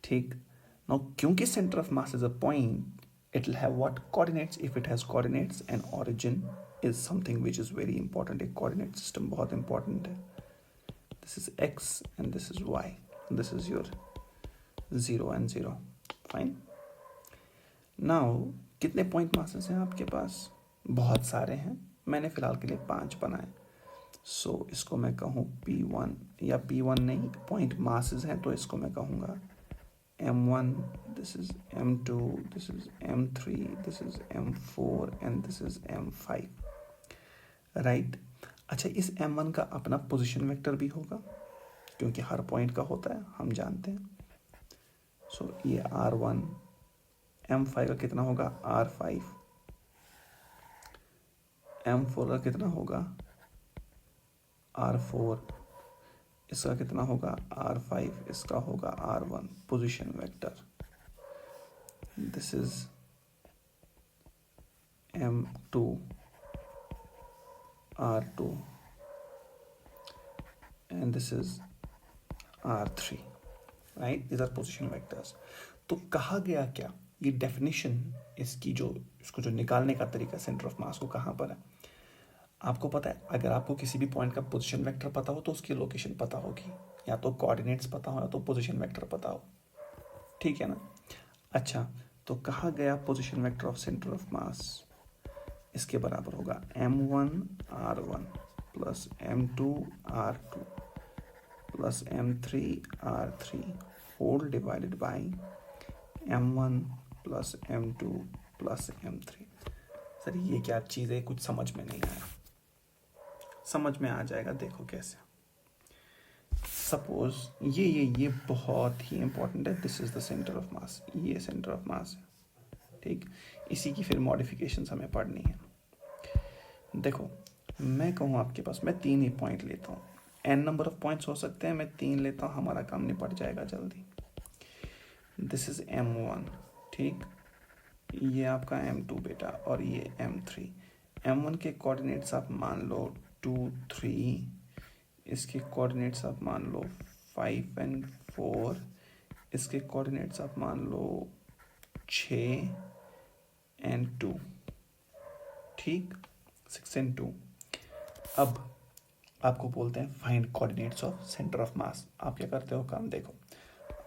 Speaker 1: ठीक। नाउ क्योंकि centre of mass is a point, it will have what, coordinates. If it has coordinates and origin is something which is very important, एक coordinate system बहुत important है। This is x and this is y, this is your 0 and 0, fine। now कितने point masses हैं आपके पास, बहुत सारे हैं, मैंने फिलहाल के लिए 5 बनाए। सो इसको मैं कहूँ P1, या P1 नहीं, पॉइंट मासेस हैं, तो इसको मैं कहूँगा M1, this is M2, this is M3, this is M4 and this is M5, right. अच्छा, इस M1 का अपना पोजीशन वेक्टर भी होगा, क्योंकि हर पॉइंट का होता है, हम जानते हैं। सो ये R1, M5 का कितना होगा R5, M4 का कितना होगा R4, इसका कितना होगा R5, इसका होगा R1, position vector. This is M2, R2 and this is R3, right? These are position vectors। तो कहा गया क्या, ये डेफिनेशन इसकी इसको जो निकालने का तरीका सेंटर ऑफ मास को कहाँ पर है, आपको पता है। अगर आपको किसी भी पॉइंट का पोजीशन वेक्टर पता हो तो उसकी लोकेशन पता होगी, या तो कोऑर्डिनेट्स पता हो या तो पोजीशन वेक्टर पता हो, ठीक है ना। अच्छा, तो कहा गया position vector of centre of mass इसके बराबर होगा m1r1 plus m2r2 plus m3r3 whole divided by m1 plus m2 plus m3। Sir ये क्या चीज़ है, कुछ समझ में नहीं आया। समझ में आ जाएगा, देखो कैसे। सपोज ये बहुत ही इंपॉर्टेंट है। This is the centre of mass, ये सेंटर ऑफ मास है, ठीक। इसी की फिर मॉडिफिकेशंस हमें पढ़नी है। देखो मैं कहूँ आपके पास, मैं 3 ही पॉइंट लेता हूँ, n नंबर ऑफ पॉइंट्स हो सकते हैं, मैं 3 लेता हूँ, हमारा काम निपट जाएगा जल्दी। दिस इज m1, ठीक, ये आपका m2 बेटा, और ये m3। m1 के कोऑर्डिनेट्स आप मान लो 2 3, इसके कोऑर्डिनेट्स आप मान लो 5 और 4, इसके कोऑर्डिनेट्स आप मान लो 6 और 2, ठीक, 6 और 2। अब आपको बोलते हैं find coordinates of centre of मास। आप क्या करते हो काम, देखो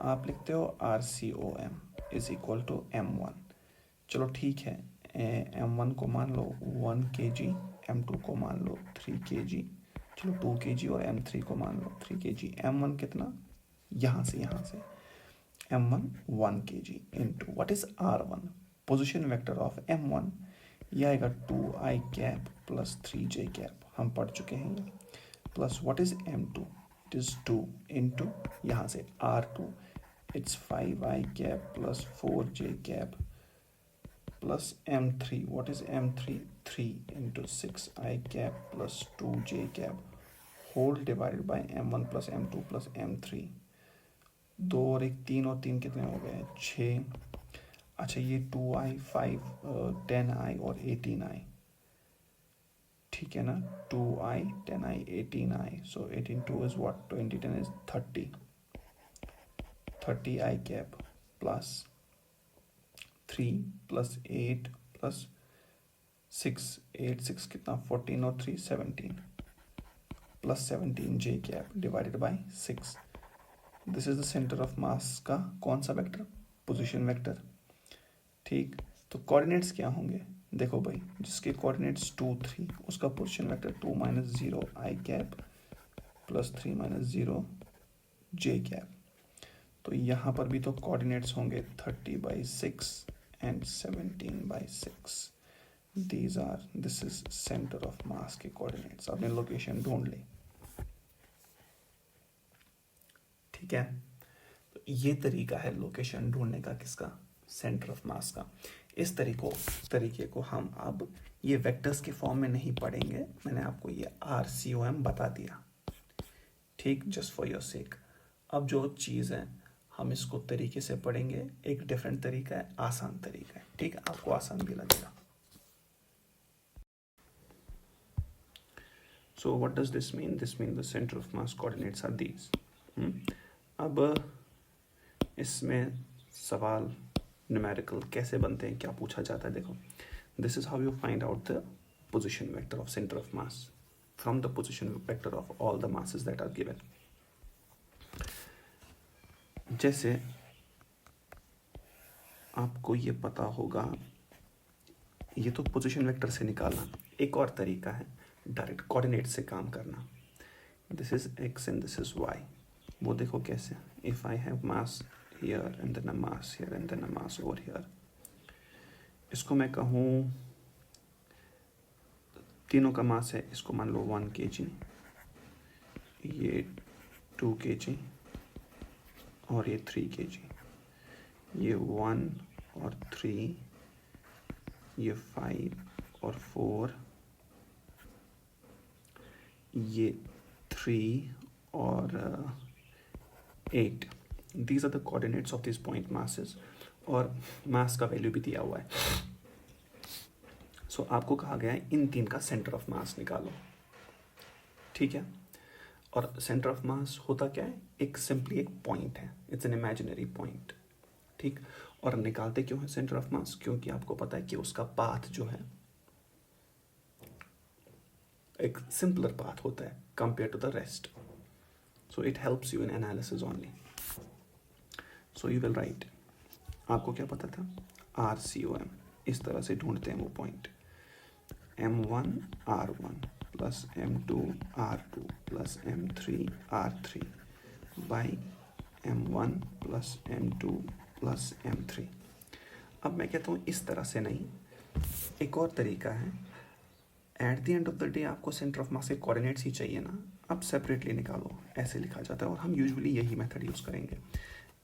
Speaker 1: आप लिखते हो RCOM is equal to m1। चलो ठीक है, m1 को मान लो 1 kg, m2 को मान लो 3 kg, चलो 2 kg, और m3 को मान लो 3 kg। m1 कितना, यहाँ से m1 1 kg into what is r1, position vector of m1, यह आएगा 2i cap plus 3j cap, हम पढ़ चुके हैं ये, plus what is m2, it is 2 into यहाँ से r2, it's 5i cap plus 4j cap plus m3, what is m3, 3 into 6i cap plus 2j cap whole divided by m1 plus m2 plus m3। 2 और 1 3, और 3 कितने हो गए, 6। अच्छा ये 2i 5 10i और 18i, ठीक है ना, 2i 10i 18i, so 18 2 is what, 20 10 is 30i cap plus 3 plus 8 plus 6, 8 6 कितना 14 और 3 17 plus 17 j cap divided by 6। This is the centre of मास का कौन सा वेक्टर, पोजीशन वेक्टर, ठीक। तो कोऑर्डिनेट्स क्या होंगे, देखो भाई, जिसके कोऑर्डिनेट्स 2 3, उसका position vector 2 minus 0 i cap plus 3 minus 0 j cap. तो यहाँ पर भी तो कोऑर्डिनेट्स होंगे 30/6 and 17/6। this is center of mass के coordinates। आपने लोकेशन ढूंढ ली, ठीक है। तो ये तरीका है लोकेशन ढूंढने का, किसका, सेंटर ऑफ मास का। इस तरीके को हम अब ये वेक्टर्स के फॉर्म में नहीं पढ़ेंगे, मैंने आपको ये RCOM बता दिया, ठीक, जस्ट फॉर योर सेक। अब जो चीज़ है हम इसको तरीके से पढ़ेंगे, एक डिफरेंट तरीका है, आसान तरीका है, ठीक है, आपको आसान भी लगेगा। So what does this mean, this mean the centre of mass coordinates are these. अब इसमें सवाल न्यूमेरिकल कैसे बनते हैं, क्या पूछा जाता है, देखो, this is how you find out the position vector of centre of mass from the position vector of all the masses that are given. जैसे आपको ये पता होगा, ये तो पोजीशन वेक्टर से निकालना, एक और तरीका है डायरेक्ट कोऑर्डिनेट से काम करना। This is x and this is y। वो देखो कैसे, if I have mass here and then a mass here and then a mass over here, इसको मैं कहूँ तीनों का मास है, इसको मान लो 1 kg, ये 2 kg और ये 3 kg, ये 1 और 3, ये 5 और 4, ये 3 और 8। These are the coordinates of these point masses, और मास का वैल्यू भी दिया हुआ है। सो आपको कहा गया है इन 3 का सेंटर ऑफ मास निकालो, ठीक है। और सेंटर ऑफ मास होता क्या है, एक सिंपली एक पॉइंट है, इट्स एन इमेजिनरी पॉइंट, ठीक। और निकालते क्यों है सेंटर ऑफ मास, क्योंकि आपको पता है कि उसका पाथ जो है एक सिंपलर पाथ होता है compare to the rest, so it helps you in analysis only. So you will write, आपको क्या पता था, RCOM, इस तरह से ढूंढते हैं वो point. m1 r1 plus m2 r2 plus m3 r3 by m1 plus m2 plus m3। अब मैं कहता हूँ इस तरह से नहीं, एक और तरीका है। At the end of the day आपको सेंटर ऑफ मास के कोऑर्डिनेट्स ही चाहिए ना, अब सेपरेटली निकालो, ऐसे लिखा जाता है और हम यूजुअली यही मेथड यूज़ करेंगे।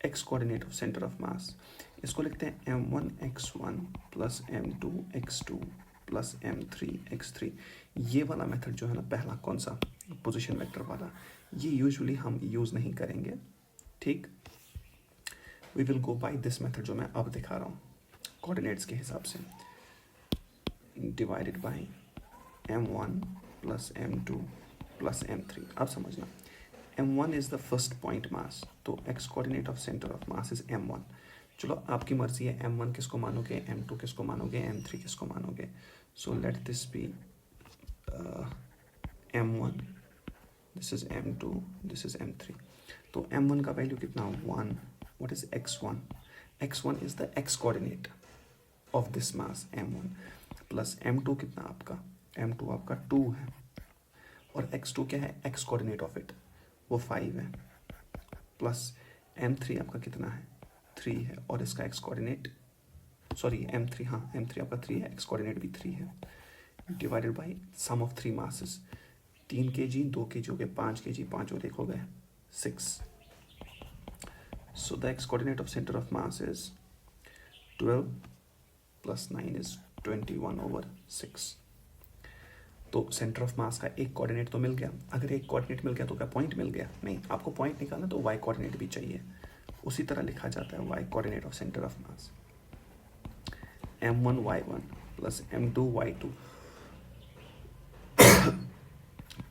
Speaker 1: X coordinate of centre of मास, इसको लिखते हैं m1 x1 plus m2 x2 plus m3 x3। ये वाला मेथड जो है ना, पहला कौन सा, पोजीशन वेक्टर वाला, ये यूजुअली हम यूज़ नहीं करेंगे, ठीक। We will go by this method जो मैं अब दिखा रहा हूँ, कोऑर्डिनेट्स के हिसाब से, divided by m1 plus m2 plus m3। अब समझना, m1 is the first point mass, तो x coordinate of centre of mass is m1। चलो आपकी मर्जी है, m1 किसको मानोगे, m2 किसको मानोगे, m3 किसको मानोगे। So let this be m1, this is m2, this is m3। तो m1 का वैल्यू कितना, 1। What is x1, x1 is the x coordinate of this mass m1, plus m2 कितना आपका, m2 आपका 2 है, और x2 क्या है, x कोऑर्डिनेट ऑफ इट, वो 5 है, प्लस m3 आपका कितना है, 3 है, और इसका x कोऑर्डिनेट, सॉरी m3, हाँ m3 आपका 3 है, x कोऑर्डिनेट भी 3 है, divided by sum of 3 masses, 3 kg 2 kg हो गए, 5 kg 5 और 1 हो गए 6। So the x coordinate of centre of mass is 12 plus 9 is 21/6। तो सेंटर ऑफ मास का एक कोऑर्डिनेट तो मिल गया। अगर एक कोऑर्डिनेट मिल गया तो क्या पॉइंट मिल गया, नहीं, आपको पॉइंट निकालना तो वाई कोऑर्डिनेट भी चाहिए, उसी तरह लिखा जाता है y coordinate of centre of mass, m1 y1 plus m2 y2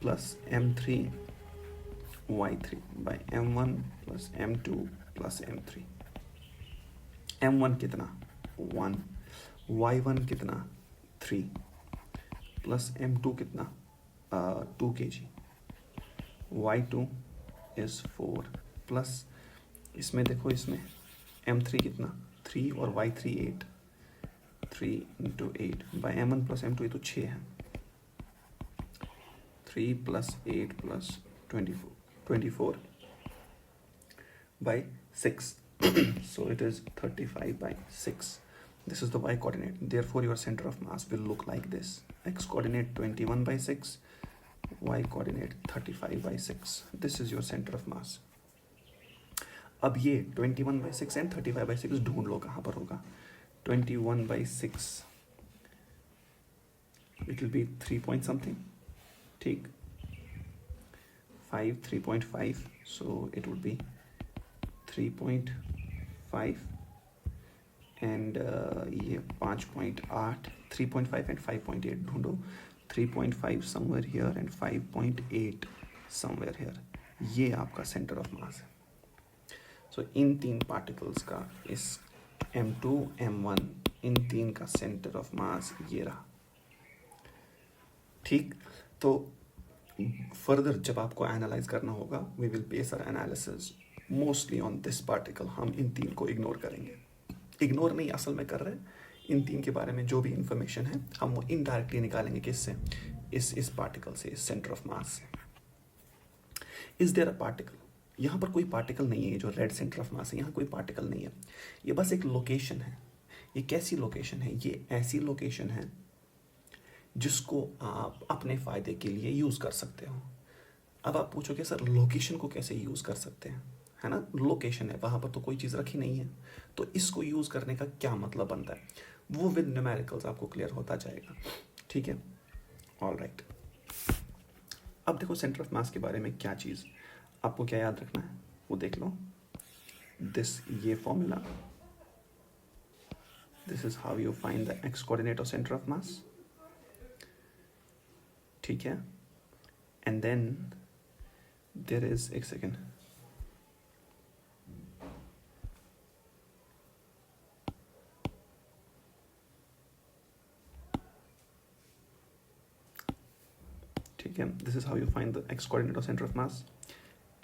Speaker 1: plus m3 y3 by m1 plus m2 plus m3। m1 कितना, 1, y1 कितना, 3, प्लस m2 कितना, 2 kg, y2 इज 4, प्लस इसमें देखो, इसमें m3 कितना, 3 और y3 8, 3 into 8 by m1 plus m2, ये तो 6 है, 3 plus 8 plus 24 by 6 so it is 35/6. This is the y coordinate, therefore your center of mass will look like this, x coordinate 21/6, y coordinate 35/6. This is your center of mass. अब ये 21/6 and 35/6 ढूंढ लो कहाँ पर होगा। 21/6 it will be 3 point something, ठीक, 5 3.5, so it would be 3.5 and ये 5.8, 3.5 and 5.8 ढूंढो, 3.5 somewhere here and 5.8 somewhere here, ये आपका सेंटर ऑफ मास है। सो इन 3 पार्टिकल्स का, इस m2 m1, इन 3 का सेंटर ऑफ मास ये रहा, ठीक। तो फर्दर जब आपको एनालाइज करना होगा, we will base our analysis mostly on this particle. हम इन 3 को इग्नोर करेंगे, इग्नोर नहीं असल में कर रहे हैं, इन 3 के बारे में जो भी इंफॉर्मेशन है हम वो इनडायरेक्टली निकालेंगे, किससे, इस पार्टिकल से, इस सेंटर ऑफ मास से। इज देयर अ पार्टिकल, यहाँ पर कोई पार्टिकल नहीं है, जो रेड सेंटर ऑफ मास है, यहाँ कोई पार्टिकल नहीं है, ये बस एक लोकेशन है। ये कैसी लोकेशन है, ये ऐसी लोकेशन है जिसको आप अपने फ़ायदे के लिए यूज़ कर सकते हो। अब आप पूछोगे सर लोकेशन को कैसे यूज़ कर सकते हैं, है ना, लोकेशन है, वहाँ पर तो कोई चीज़ रखी नहीं है, तो इसको यूज़ करने का क्या मतलब बनता है, वो विद न्यूमेरिकल्स आपको क्लियर होता जाएगा, ठीक है। ऑल राइट, अब देखो सेंटर ऑफ मास के बारे में क्या चीज़ आपको क्या याद रखना है, वो देख लो। दिस, ये formula, this is how you find the x coordinate of centre of mass, ठीक है। एंड देन देयर इज, एक सेकेंड, ठीक है, this is how you find the x coordinate of centre of mass,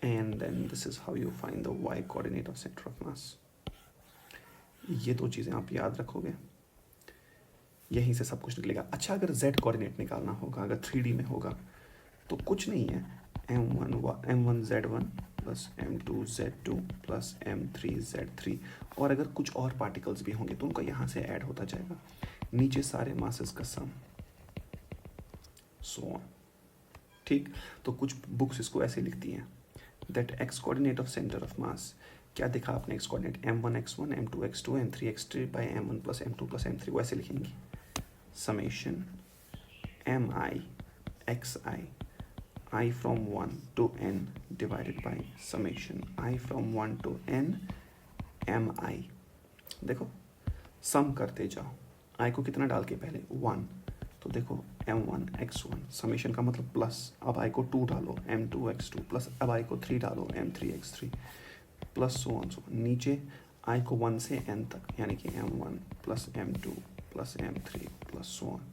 Speaker 1: and then this is how you find the y coordinate of centre of mass. ये 2 चीज़ें आप याद रखोगे, यहीं से सब कुछ निकलेगा। अच्छा, अगर z कोऑर्डिनेट निकालना होगा, अगर 3D में होगा तो कुछ नहीं है, m1z1 plus m2z2 plus m3z3, और अगर कुछ और पार्टिकल्स भी होंगे तो उनका यहाँ से ऐड होता जाएगा, नीचे सारे मासेस का सम, सो ऑन। ठीक, तो कुछ बुक्स इसको ऐसे लिखती हैं that x coordinate of centre of मास, क्या देखा आपने x coordinate m1 x1 m2 x2 m3 x3 by m1 plus m2 plus m3, वो ऐसे लिखेंगे summation mi xi I from 1 to n divided by summation I from 1 to n mi। देखो सम करते जाओ, i को कितना डाल के पहले 1, तो देखो m1 x1, समेशन का मतलब प्लस, अब i को 2 डालो m2 x2 प्लस, अब i को 3 डालो m3 x3 plus so on, नीचे i को 1 से n तक, यानी कि m1 plus m2 plus m3 plus so on.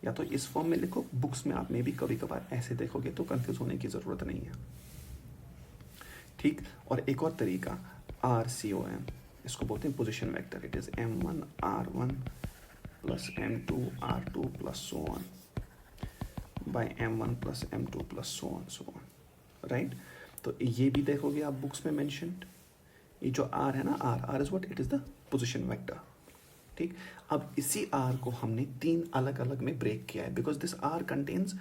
Speaker 1: या तो इस फॉर्म में लिखो, बुक्स में आप में भी कभी कभार ऐसे देखोगे तो कंफ्यूज होने की ज़रूरत नहीं है। ठीक, और एक और तरीका RCOM, इसको बोलते हैं position vector, it is m1 r1 plus m2 r2 plus so on by m1 plus m2 plus so on, right. तो ये भी देखोगे आप बुक्स में मेंशन्ड, ये जो r है ना, r is what, it is the position vector. ठीक, अब इसी R को हमने 3 अलग अलग में ब्रेक किया है, because this R contains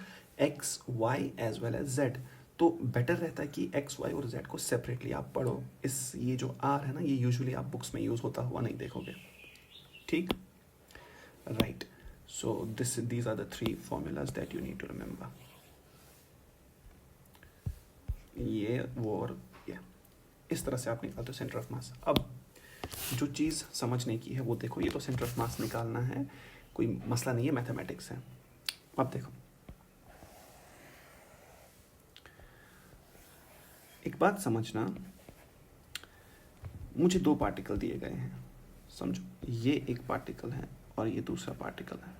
Speaker 1: x, y as well as z, तो बेटर रहता है कि x, y और z को सेपरेटली आप पढ़ो। इस ये जो R है ना, ये यूजुअली आप बुक्स में यूज होता हुआ नहीं देखोगे। ठीक, right, so these are the 3 formulas that you need to remember, ये वो और ये। इस तरह से आप निकालते हो सेंटर ऑफ मास। अब जो चीज़ समझने की है वो देखो, ये तो सेंटर ऑफ मास निकालना है, कोई मसला नहीं है, मैथमेटिक्स है। अब देखो, एक बात समझना, मुझे 2 पार्टिकल दिए गए हैं, समझो, ये एक पार्टिकल है और ये दूसरा पार्टिकल है।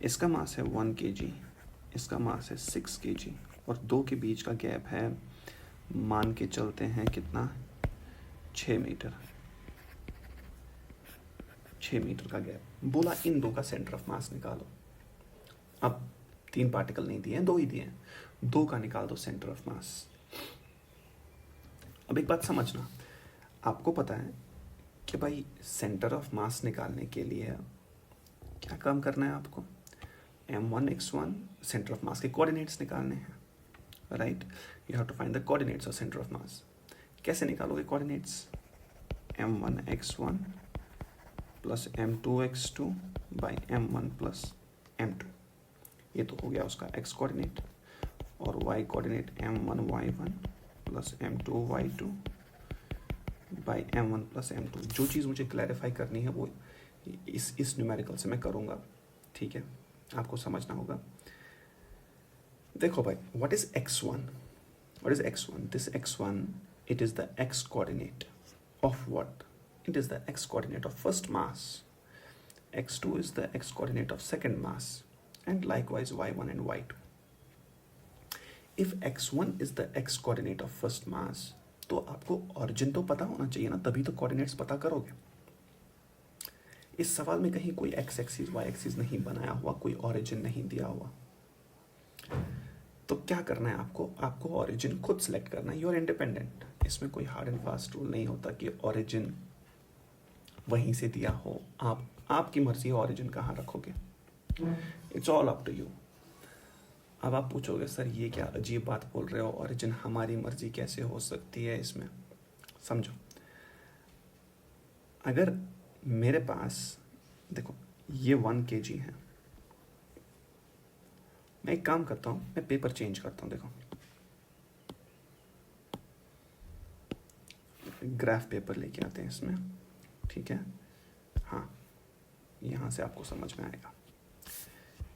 Speaker 1: इसका मास है 1 kg, इसका मास है 6 kg, और 2 के बीच का गैप है, मान के चलते हैं कितना, 6 मीटर, 6 मीटर का गैप। बोला इन 2 का सेंटर ऑफ मास निकालो। अब 3 पार्टिकल नहीं दिए हैं, 2 ही दिए हैं, 2 का निकाल दो सेंटर ऑफ मास। अब एक बात समझना, आपको पता है कि भाई सेंटर ऑफ मास निकालने के लिए क्या काम करना है आपको, m1 x1 centre of mass के कोऑर्डिनेट्स निकालने हैं, right. You have to find the coordinates of centre of mass. कैसे निकालोगे coordinates, m1 x1 plus m2 x2 by m1 plus m2, ये तो हो गया उसका x कोऑर्डिनेट, और y coordinate m1 y1 plus m2 y2 by m1 plus m2। जो चीज़ मुझे क्लैरिफाई करनी है वो इस न्यूमेरिकल से मैं करूँगा, ठीक है, आपको समझना होगा। देखो भाई, what is x1, what is x1? This x1, it is the x coordinate of what? It is the x coordinate of first mass. x2 is the x coordinate of second mass, and likewise y1 and y2. If x1 is the x coordinate of first mass, तो आपको origin तो पता होना चाहिए ना, तभी तो coordinates पता करोगे। इस सवाल में कहीं कोई x एक्सिस y एक्सिस नहीं बनाया हुआ, कोई origin नहीं दिया हुआ, तो क्या करना है आपको, आपको ऑरिजिन खुद सिलेक्ट करना है। यू आर इंडिपेंडेंट, इसमें कोई हार्ड एंड फास्ट रूल नहीं होता कि ऑरिजिन वहीं से दिया हो, आपकी मर्जी है ऑरिजिन कहाँ रखोगे, it's all up to you. अब आप पूछोगे सर ये क्या अजीब बात बोल रहे हो, ऑरिजिन हमारी मर्जी कैसे हो सकती है इसमें। समझो, अगर मेरे पास देखो ये 1 kg है, मैं एक काम करता हूँ, मैं पेपर चेंज करता हूँ। देखो ग्राफ पेपर लेके आते हैं इसमें, ठीक है, हाँ, यहाँ से आपको समझ में आएगा।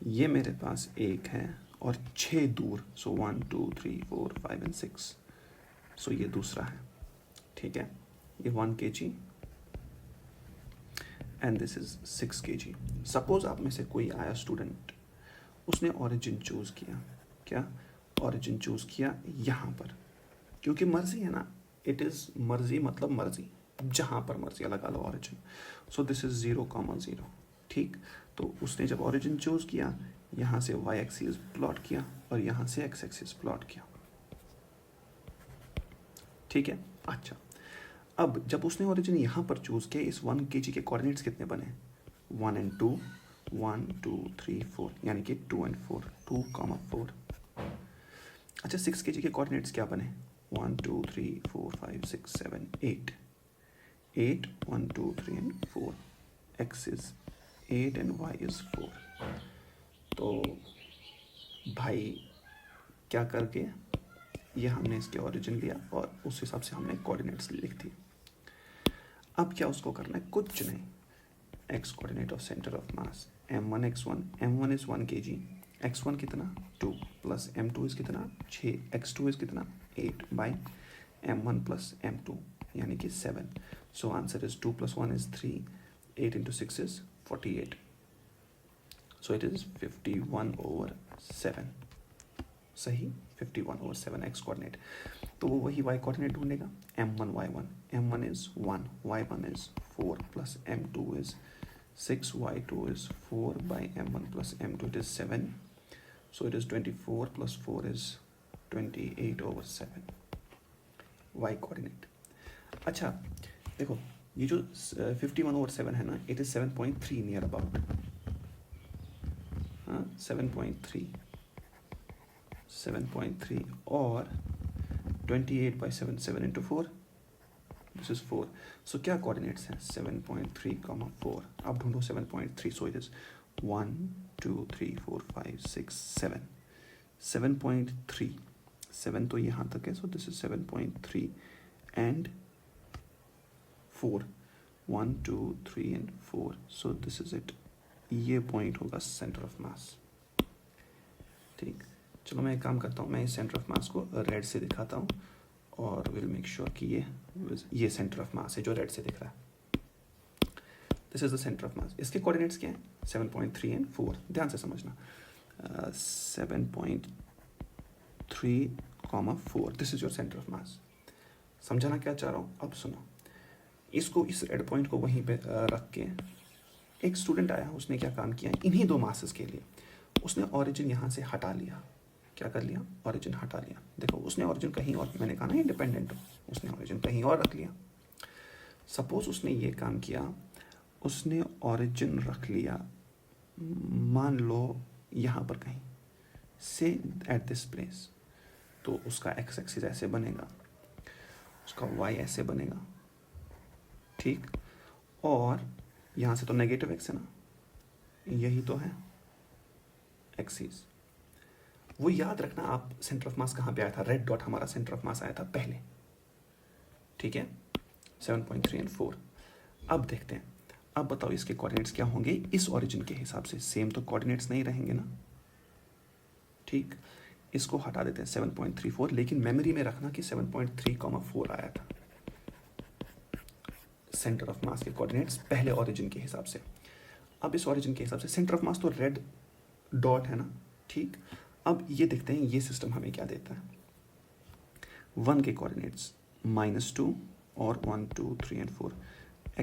Speaker 1: ये मेरे पास 1 है और 6 दूर, सो 1 2 3 4 5 एंड 6, सो ये दूसरा है, ठीक है, ये 1 kg and this is 6 kg। Suppose आप में से कोई आया स्टूडेंट, उसने ऑरिजिन चूज किया, क्या ऑरिजिन चूज किया यहाँ पर, क्योंकि मर्जी है ना, इट इज मर्जी मतलब मर्जी, जहाँ पर मर्जी लगा लो ऑरिजिन। सो दिस इज 0, 0, ठीक। तो उसने जब ओरिजिन चूज किया, यहाँ से y एक्सिस प्लॉट किया और यहाँ से x एक्सिस प्लॉट किया। ठीक है। अच्छा, अब जब उसने ओरिजिन यहाँ पर चूज किया, इस 1 kg के कोऑर्डिनेट्स कितने बने? 1 and 2, 1 2 3 4, यानी कि 2 and 4, 2, 4। अच्छा, 6 kg के कोऑर्डिनेट्स क्या बने? 1 2 3 4 5 6 7 8, 8 1 2 3 and 4, x is 8 and y is 4। तो भाई क्या करके ये हमने इसके ओरिजिन लिया और उस हिसाब से हमने कोऑर्डिनेट्स लिख दिए। अब क्या उसको करना है? कुछ नहीं, x coordinate of centre of mass m1 x1, m1 is 1 kg, x1 कितना 2 प्लस m2 इज कितना 6, x2 इज कितना 8 बाई m1 प्लस m2 यानी कि 7। So answer is 2 + 1 is 3, 8 into 6 is 48, so it is 51/7। सही, 51/7 x कोऑर्डिनेट। तो वो वही y coordinate ढूंढेगा, m1 y1, m1 is 1, y1 is 4 plus m2 is 6, y2 is 4 by m1 plus m2 it is 7, so it is 24 plus 4 is 28/7 y coordinate. अच्छा देखो, ये जो 51/7 है ना, इट इज 7.3 नियर अबाउट, हाँ 7.3 और 28/7, 7 into 4, this is 4। so क्या coordinates हैं? 7.3, 4। अब ढूंढो 7.3, so it is 1 2 3 4 5 6 7, 7.3, 7 तो यहाँ तक है, so this is 7.3 and 4, 1 2 3 and 4, so this is it। ये पॉइंट होगा सेंटर ऑफ मास। ठीक, चलो मैं एक काम करता हूँ, मैं इस सेंटर ऑफ मास को रेड से दिखाता हूँ और विल मेक श्योर कि ये सेंटर ऑफ मास है जो रेड से दिख रहा है। This is the centre of mass. इसके कोऑर्डिनेट्स क्या हैं? 7.3 and 4, ध्यान से समझना। 7.3, 4, this is your centre of मास। समझाना क्या चाह रहा हूँ? अब सुनो, इसको, इस रेड पॉइंट को वहीं पे रख के एक स्टूडेंट आया, उसने क्या काम किया, इन्हीं दो मासेस के लिए उसने ओरिजिन यहाँ से हटा लिया। क्या कर लिया? ओरिजिन हटा लिया। देखो, उसने ओरिजिन कहीं और, मैंने कहा ना इंडिपेंडेंट हो, उसने ओरिजिन कहीं और रख लिया। सपोज उसने ये काम किया, उसने ओरिजिन रख लिया, मान लो यहाँ पर कहीं से, एट दिस प्लेस, तो उसका एक्स एक्सिस ऐसे बनेगा, उसका वाई ऐसे बनेगा, ठीक, और यहाँ से तो नेगेटिव एक्स है ना, यही तो है एक्सिस। वो याद रखना आप, सेंटर ऑफ मास कहाँ पे आया था? रेड डॉट हमारा सेंटर ऑफ मास आया था पहले, ठीक है, 7.3 and 4। अब देखते हैं, अब बताओ इसके कोऑर्डिनेट्स क्या होंगे इस ओरिजिन के हिसाब से? सेम तो कोऑर्डिनेट्स नहीं रहेंगे ना, ठीक। इसको हटा देते हैं 7.34, लेकिन मेमोरी में रखना कि 7.3, 4 आया था सेंटर ऑफ मास के कोऑर्डिनेट्स पहले ओरिजिन के हिसाब से। अब इस ओरिजिन के हिसाब से सेंटर ऑफ मास तो रेड डॉट है ना, ठीक। अब ये देखते हैं ये सिस्टम हमें क्या देता है। 1 के कोऑर्डिनेट्स -2 और 1 2 3 and 4,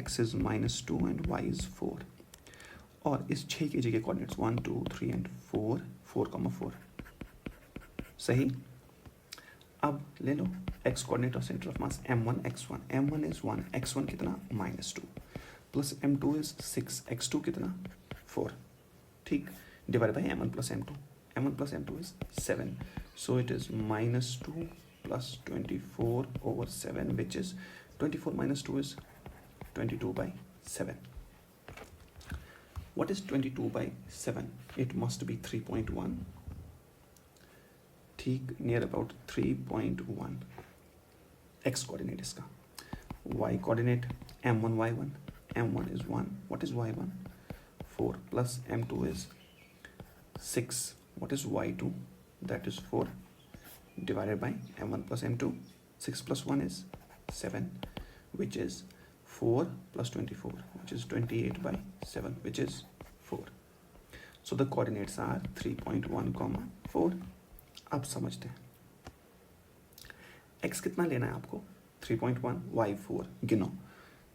Speaker 1: x is -2 and y is 4, और इस 6 kg के कोऑर्डिनेट्स 1 2 3 and 4, 4,4। सही। अब ले लो x coordinate of centre of mass m1 x1, m1 is 1, x1 कितना -2 प्लस m2 is 6, x2 कितना 4, ठीक, divide by m1 plus m2, m1 plus m2 is 7, so it is -2 plus 24/7, which is 24 minus 2 is 22/7. What is 22/7? It must be 3.1, ठीक, near about 3.1। x coordinate इसका, y coordinate m1 y1, m1 is 1, what is y1? 4 plus m2 is 6, what is y2? That is 4 divided by m1 plus m2, 6 plus 1 is 7, which is 4 plus 24, which is 28/7, which is 4. So the coordinates are 3.1, 4. अब समझते हैं x कितना लेना है आपको? 3.1, y 4, गिनो,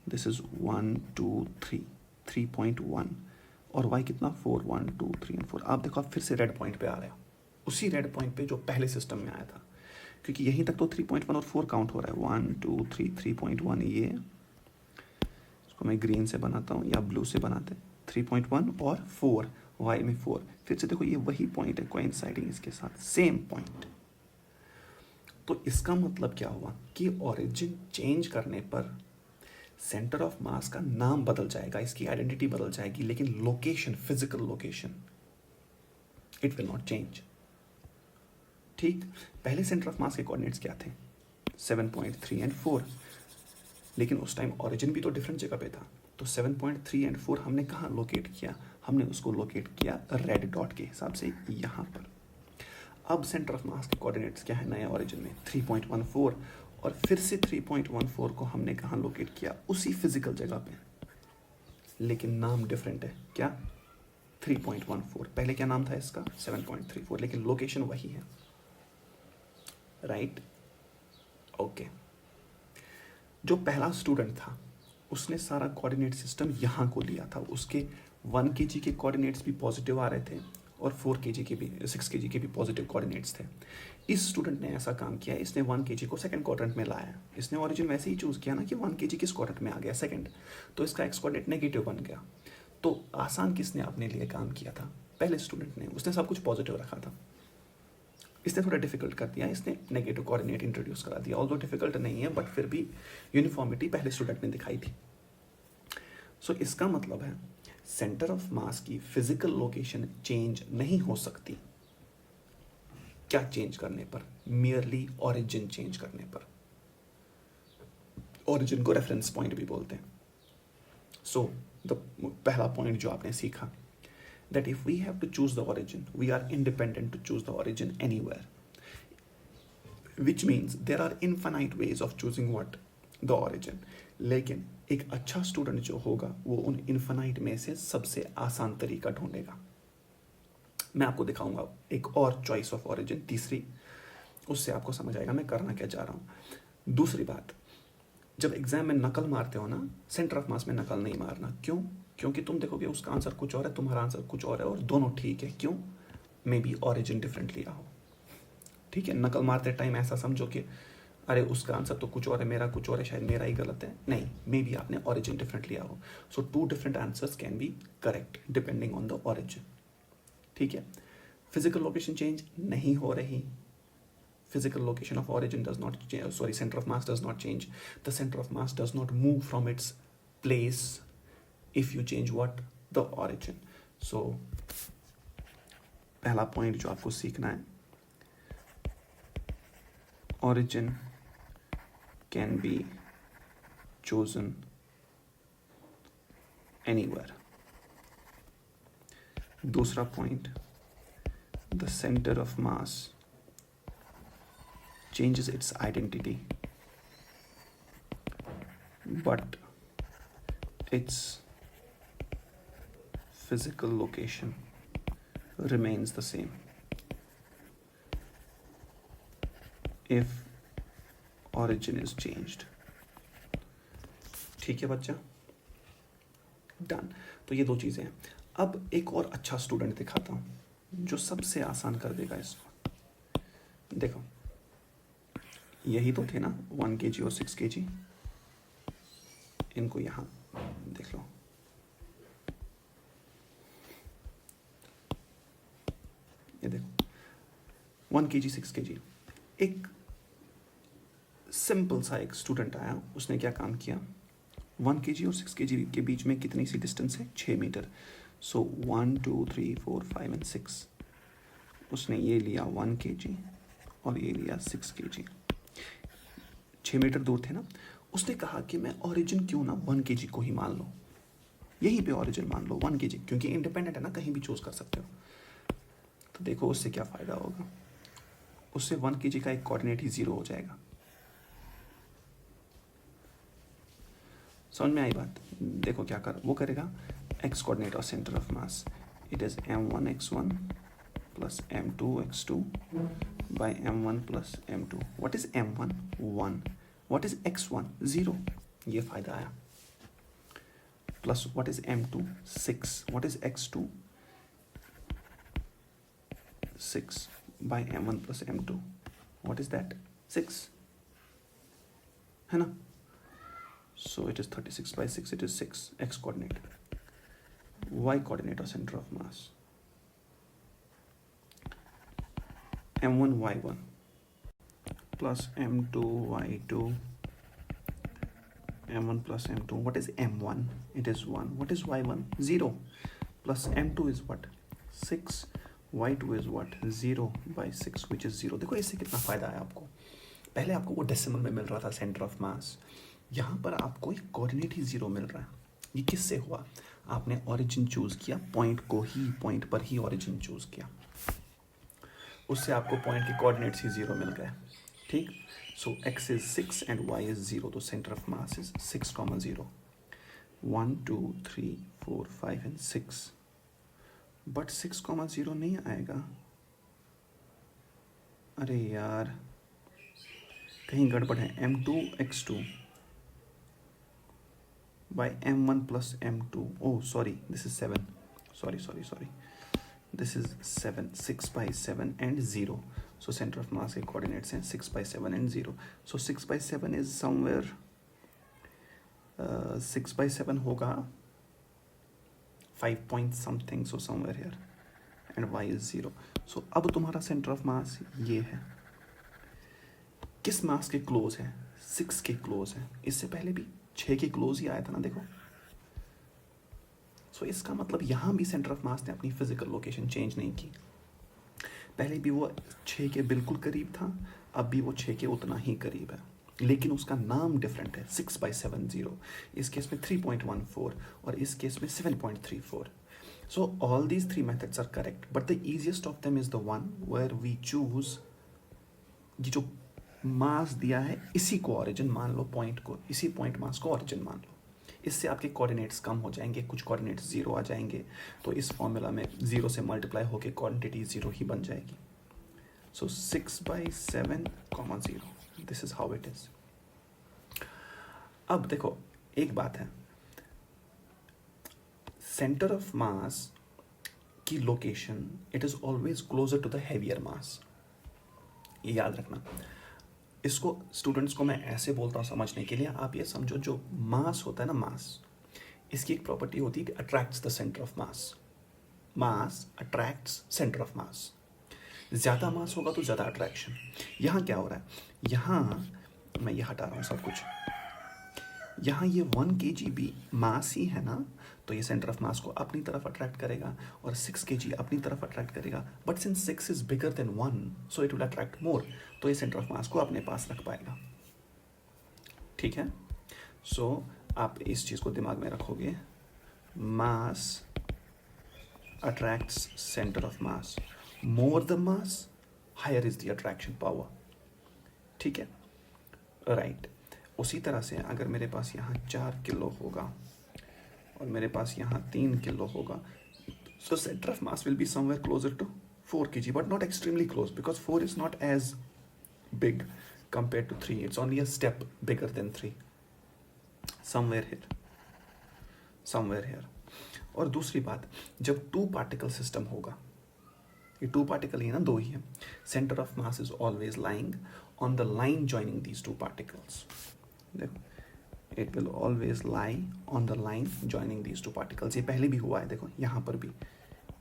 Speaker 1: this is 1 2 3, 3.1, और y कितना 4, 1, 2, 3 एंड 4। आप देखो आप फिर से रेड पॉइंट पे आ रहे हो, उसी रेड पॉइंट पे जो पहले सिस्टम में आया था, क्योंकि यहीं तक तो 3.1 और 4 काउंट हो रहा है। 1, 2, 3, 3.1, ये इसको मैं ग्रीन से बनाता हूँ या ब्लू से बनाते हैं। 3.1 और 4, y में 4। फिर से देखो ये वही पॉइंट है कोइंसाइडिंग इसके साथ, सेम पॉइंट। तो इसका मतलब क्या हुआ कि ओरिजिन चेंज करने पर सेंटर ऑफ मास का नाम बदल जाएगा, इसकी आइडेंटिटी बदल जाएगी, लेकिन location, physical location, it will not change. ठीक, पहले सेंटर ऑफ मास के कोऑर्डिनेट्स क्या थे? 7.3 एंड 4, लेकिन उस टाइम ओरिजिन भी तो डिफरेंट जगह पे था। तो 7.3 एंड 4 हमने कहाँ लोकेट किया? हमने उसको लोकेट किया रेड डॉट के हिसाब से यहाँ पर। अब सेंटर ऑफ मास के कोऑर्डिनेट्स क्या है नए ओरिजिन में? 3.14, और फिर से 3.14 को हमने कहाँ लोकेट किया? उसी फिजिकल जगह पे, लेकिन नाम डिफरेंट है। क्या? 3.14। पहले क्या नाम था इसका? 7.34, लेकिन लोकेशन वही है। राइट? ओके। जो पहला स्टूडेंट था उसने सारा कोऑर्डिनेट सिस्टम यहाँ को लिया था, उसके 1 kg के कोऑर्डिनेट्स भी पॉजिटिव आ रहे थे और 4 kg के भी, 6 kg के भी पॉजिटिव कोऑर्डिनेट्स थे। इस स्टूडेंट ने ऐसा काम किया, इसने 1 kg को सेकंड क्वाड्रेंट में लाया। इसने ओरिजिन वैसे ही चूज किया ना कि 1 kg किस क्वाड्रेंट में आ गया? सेकंड, तो इसका एक्स कोऑर्डिनेट नेगेटिव बन गया। तो आसान किसने अपने लिए काम किया था? पहले स्टूडेंट ने। उसने सब कुछ पॉजिटिव रखा था, इसने थोड़ा डिफिकल्ट कर दिया, इसने नेगेटिव कोऑर्डिनेट इंट्रोड्यूस करा दिया। ऑल्दो डिफिकल्ट नहीं है, बट फिर भी यूनिफॉर्मिटी पहले स्टूडेंट ने दिखाई थी। सो इसका मतलब है सेंटर ऑफ मास की फिजिकल लोकेशन चेंज नहीं हो सकती। क्या चेंज करने पर? मियरली ओरिजिन चेंज करने पर। ओरिजिन को रेफरेंस पॉइंट भी बोलते हैं। सो द पहला पॉइंट जो आपने सीखा, that if we have to choose the origin, we are independent to choose the origin anywhere, which means there are infinite ways of choosing what? The origin. लेकिन एक अच्छा स्टूडेंट जो होगा वो उन इन्फिनाइट में से सबसे आसान तरीका ढूंढेगा। मैं आपको दिखाऊंगा एक और चॉइस ऑफ ओरिजिन, तीसरी, उससे आपको समझ आएगा मैं करना क्या चाह रहा हूँ। दूसरी बात, जब एग्जाम में नकल मारते हो ना, सेंटर ऑफ मास में नकल नहीं मारना। क्यों? क्योंकि तुम देखोगे उसका आंसर कुछ और है, तुम्हारा आंसर कुछ और है, और दोनों ठीक है। क्यों? मे बी ओरिजिन डिफरेंट लिया हो। ठीक है, नकल मारते टाइम ऐसा समझो कि अरे उसका आंसर तो कुछ और है, मेरा कुछ और है, शायद मेरा ही गलत है। नहीं, मे बी आपने ओरिजिन डिफरेंट लिया हो। सो 2 different answers can be correct depending on the origin. ठीक है, फिजिकल लोकेशन चेंज नहीं हो रही। Physical location of origin does not change, center of mass does not change. The center of mass does not move from its place if you change what? The origin. So पहला point जो आपको सीखना है, origin can be chosen anywhere. दूसरा point, the center of mass changes its identity, but its physical location remains the same if origin is changed. ठीक है बच्चा, done. तो ये 2 चीजें हैं। अब एक और अच्छा स्टूडेंट दिखाता हूं जो सबसे आसान कर देगा इसको। देखो, यही तो थे ना 1 kg और 6 kg, इनको यहां देख लो। ये देखो 1 kg 6 kg। एक सिंपल सा एक स्टूडेंट आया, उसने क्या काम किया? 1 kg और 6 kg के बीच में कितनी सी डिस्टेंस है? 6 मीटर। So 1 2 3 4 5 and 6। उसने ये लिया 1 kg और ये लिया 6 kg। 6 मीटर दूर थे ना। उसने कहा कि मैं ओरिजिन क्यों ना 1 kg को ही मान लो, यहीं पे ओरिजिन मान लो 1 kg, क्योंकि इंडिपेंडेंट है ना, कहीं भी चूज कर सकते हो। तो देखो उससे क्या फायदा होगा, उससे 1 kg का एक कोऑर्डिनेट ही 0 हो जाएगा। समझ में आई बात? देखो क्या कर वो करेगा, एक्स कोऑर्डिनेट और centre of mass, it is m1 x1 plus m2 x2 by m1 plus m2. What is m1? 1. What is x1? 0. ये फायदा आया। plus what is m2? 6. What is x2? 6 by m1 plus m2. What is that? 6. है ना? So it is 36 by 6. It is 6. X coordinate. Y coordinate or center of mass. m1 y1 plus m2 y2. m1 plus m2. What is m1? It is 1. What is y1? 0. Plus m2 is what? 6. y2 is what? 0 by 6, which is 0. देखो इससे कितना फ़ायदा है आपको. पहले आपको वो decimal में मिल रहा था सेंटर ऑफ मास. यहाँ पर आपको एक कोऑर्डिनेट ही 0 मिल रहा है. ये किससे हुआ? आपने ऑरिजिन चूज़ किया, पॉइंट पर ही ऑरिजिन चूज़ किया, उससे आपको पॉइंट के कोऑर्डिनेट्स ही 0 मिल गए. ठीक. So x is 6 and y is 0. तो center of mass is 6, 0. 1, 2, 3, 4, 5 and 6. But 6, 0 नहीं आएगा. अरे यार, कहीं गड़बड़ है. m2 x2 by m1 plus m2. Oh, sorry. This is 7. Sorry. This is 7. 6 by 7 and 0. So center of mass के coordinates हैं 6 by 7 and 0. So 6 by 7 is somewhere 6 by 7 होगा 5 point something, so somewhere here, and y is 0. So अब तुम्हारा center of mass ये है. किस मास के close है? 6 के क्लोज है. इससे पहले भी 6 के क्लोज ही आया था ना, देखो. So इसका मतलब यहाँ भी सेंटर ऑफ मास ने अपनी फिजिकल लोकेशन चेंज नहीं की. पहले भी वो 6 के बिल्कुल करीब था, अब भी वो 6 के उतना ही करीब है, लेकिन उसका नाम डिफरेंट है. 6 by 7 0. इस केस में 3.14 और इस केस में 7.34. So all these three methods are correct, but the easiest of them is the one where we choose ये जो मास दिया है इसी को ऑरिजिन मान लो, पॉइंट को, इसी पॉइंट मास को ऑरिजिन मान लो. इससे आपके कोऑर्डिनेट्स कम हो जाएंगे, कुछ कोऑर्डिनेट्स 0 आ जाएंगे. तो इस फॉर्मूला में 0 से मल्टीप्लाई होकर क्वांटिटी 0 ही बन जाएगी. So 6 by 7, 0. This is how it is. अब देखो एक बात है, सेंटर ऑफ मास की location it is always closer to the heavier mass. ये याद रखना. इसको स्टूडेंट्स को मैं ऐसे बोलता हूँ समझने के लिए. आप ये समझो, जो मास होता है ना, मास, इसकी एक प्रॉपर्टी होती है कि attracts the centre of mass. Mass attracts centre of मास. ज़्यादा मास होगा तो ज़्यादा अट्रैक्शन. यहाँ क्या हो रहा है? यहाँ मैं ये हटा रहा हूँ सब कुछ. यहाँ ये 1 kg भी मास ही है ना, तो ये सेंटर ऑफ मास को अपनी तरफ अट्रैक्ट करेगा, और 6 kg अपनी तरफ अट्रैक्ट करेगा. But since 6 is bigger than 1, so it will attract more. तो ये सेंटर ऑफ मास को अपने पास रख पाएगा. ठीक है. सो आप इस चीज़ को दिमाग में रखोगे. Mass attracts centre of mass. More the mass, higher is the attraction power. ठीक है, राइट. उसी तरह से अगर मेरे पास यहाँ 4 किलो होगा और मेरे पास यहाँ 3 किलो होगा, so center of mass will be somewhere closer to 4 kg, but not extremely close, because 4 is not as big compared to 3. It's only a step bigger than 3. Somewhere here. और दूसरी बात, जब 2 particle system होगा, ये 2 particle ही ना, 2 ही है, center of mass is always lying on the line joining these 2 particles. देखो, it will always lie on the line joining these 2 particles. ये पहले भी हुआ है, देखो यहाँ पर भी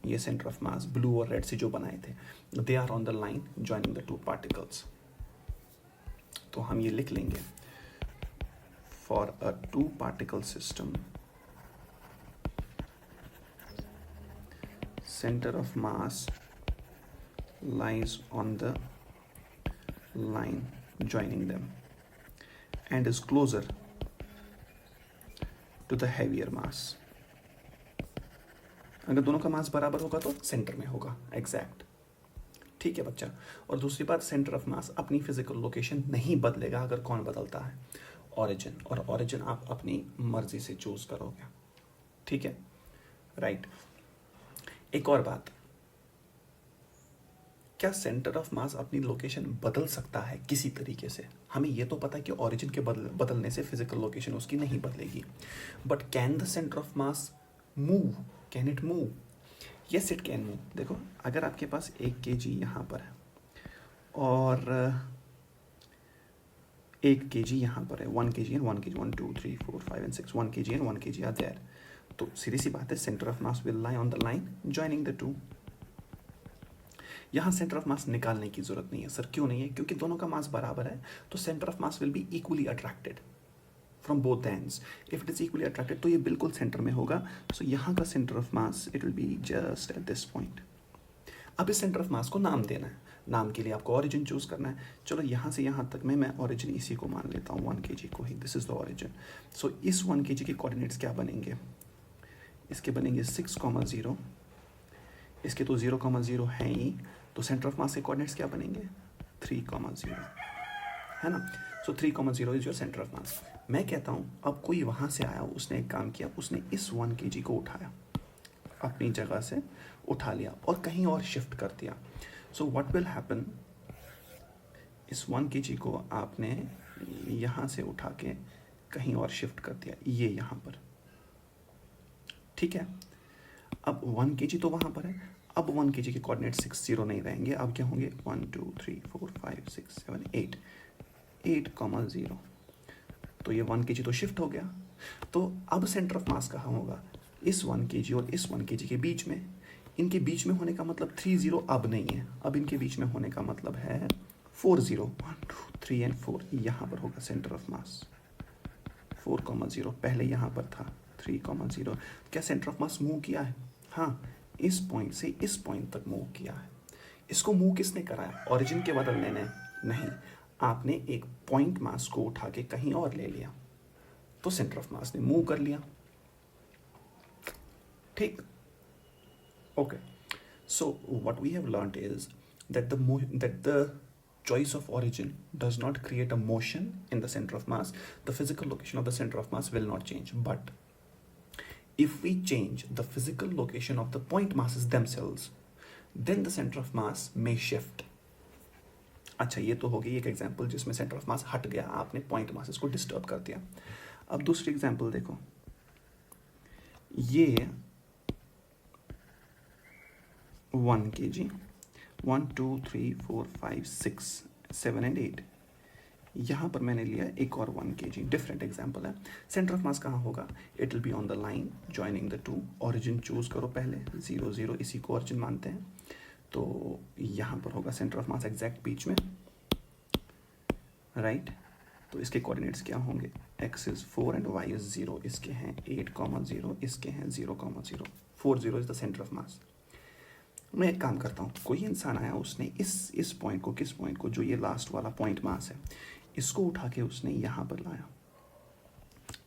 Speaker 1: ये सेंटर ऑफ मास ब्लू और रेड से जो बनाए थे, they are on the line joining the 2 particles. तो हम ये लिख लेंगे, for a 2 particle system, center of mass lies on the line joining them and is closer to the heavier mass. अगर दोनों का मास बराबर होगा तो सेंटर में होगा, एग्जैक्ट. ठीक है बच्चा. और दूसरी बात, सेंटर ऑफ मास अपनी फिजिकल लोकेशन नहीं बदलेगा. अगर कौन बदलता है? ऑरिजिन. और ऑरिजिन आप अपनी मर्जी से चूज करोगे. ठीक है, राइट. एक और बात, क्या सेंटर ऑफ मास अपनी लोकेशन बदल सकता है किसी तरीके से? हमें ये तो पता है कि ओरिजिन के बदलने से फिजिकल लोकेशन उसकी नहीं बदलेगी, but can the centre of mass move? Can it move? Yes it can move. देखो, अगर आपके पास 1 kg यहाँ पर है और 1 kg यहाँ पर है, 1 kg and 1 kg, 1 2 3 4 5 and 6, 1 kg and 1 kg are there, तो सीधी सी बात है centre of mass will lie on the line joining the two. यहाँ सेंटर ऑफ मास निकालने की जरूरत नहीं है। सर क्यों नहीं है? क्योंकि दोनों का मास बराबर है, तो centre of mass will be equally attracted from both ends. If it is equally attracted तो ये बिल्कुल सेंटर में होगा। सो यहाँ का centre of mass it will be just at this point. अब इस सेंटर ऑफ मास को नाम देना है। नाम के लिए आपको ओरिजिन चूज करना है। चलो यहाँ से यहाँ तक में मैं ओरिजिन इसी को मान लेता हूँ, 1 kg को ही, दिस इज द ओरिजिन। सो इस 1 kg के कोऑर्डिनेट्स क्या बनेंगे? इसके बनेंगे 6,0, इसके तो 0,0 है ही, तो सेंटर ऑफ मास के कोऑर्डिनेट्स क्या बनेंगे? 3,0, है ना? सो 3,0 इज योर सेंटर ऑफ मास। मैं कहता हूँ अब कोई वहाँ से आया, उसने एक काम किया, उसने इस 1 kg को उठाया, अपनी जगह से उठा लिया और कहीं और शिफ्ट कर दिया। सो व्हाट विल हैपन, इस 1 kg को आपने यहाँ से उठा के कहीं और शिफ्ट कर दिया, ये यहाँ पर, ठीक है? अब 1 kg तो वहाँ पर है, अब 1 kg के कोऑर्डिनेट 60 नहीं रहेंगे, अब क्या होंगे? 1 2 3 4 5 6 7 8, 8,0, तो ये 1 kg तो शिफ्ट हो गया। तो अब सेंटर ऑफ मास कहाँ होगा? इस 1 kg और इस 1 kg के बीच में। इनके बीच में होने का मतलब 30 अब नहीं है, अब इनके बीच में होने का मतलब है 40, 1 2 3 एंड 4, यहाँ पर होगा सेंटर ऑफ मास। 4,0 पहले यहाँ पर था, 3,0। क्या सेंटर ऑफ मास मूव किया है? हाँ, इस पॉइंट से इस पॉइंट तक मूव किया है। इसको मूव किसने कराया? ओरिजिन के बदलने ने नहीं, आपने एक पॉइंट मास को उठा के कहीं और ले लिया, तो सेंटर ऑफ मास ने मूव कर लिया, ठीक? Okay, so what we have learned is that the choice of origin does not create a motion in the center of mass. The physical location of the center of mass will not change, but if we change the physical location of the point masses themselves, then the center of mass may shift. अच्छा, ये तो हो गई एक example जिसमें centre of मास हट गया, आपने पॉइंट मासेस को डिस्टर्ब कर दिया। अब दूसरी एग्जाम्पल देखो, ये 1 kg, 1 2 3 4 5 6 7 एंड 8, यहाँ पर मैंने लिया एक और 1 kg, डिफरेंट एग्जाम्पल है। सेंटर ऑफ मास कहाँ होगा? It will be on the line joining the to. Origin choose करो पहले, 0 0, इसी को ओरिजिन मानते हैं, तो यहाँ पर होगा सेंटर ऑफ मास एग्जैक्ट बीच में, राइट? तो इसके कोऑर्डिनेट्स क्या होंगे? x is 4 and y is 0, इसके हैं 8,0, इसके हैं 0,0, 4 0 इज द सेंटर ऑफ मास। मैं एक काम करता हूँ, कोई इंसान आया, उसने इस पॉइंट को, किस पॉइंट को, जो ये लास्ट वाला पॉइंट मास है, इसको उठा के उसने यहाँ पर लाया।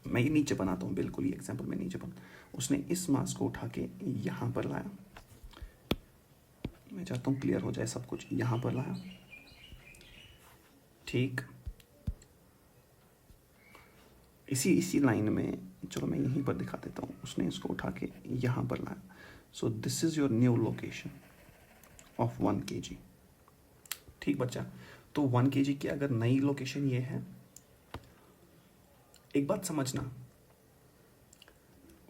Speaker 1: मैं ये नीचे बनाता हूँ, बिल्कुल ये एग्जाम्पल में नीचे बना, उसने इस मास को उठा के यहाँ पर लाया। मैं चाहता हूँ क्लियर हो जाए सब कुछ, यहाँ पर लाया, ठीक? इसी लाइन में, चलो मैं यहीं पर दिखा देता हूँ, उसने इसको उठा के यहाँ पर लाया। सो this is your new location of 1 kg, ठीक बच्चा? तो 1 kg की अगर नई लोकेशन ये है, एक बात समझना,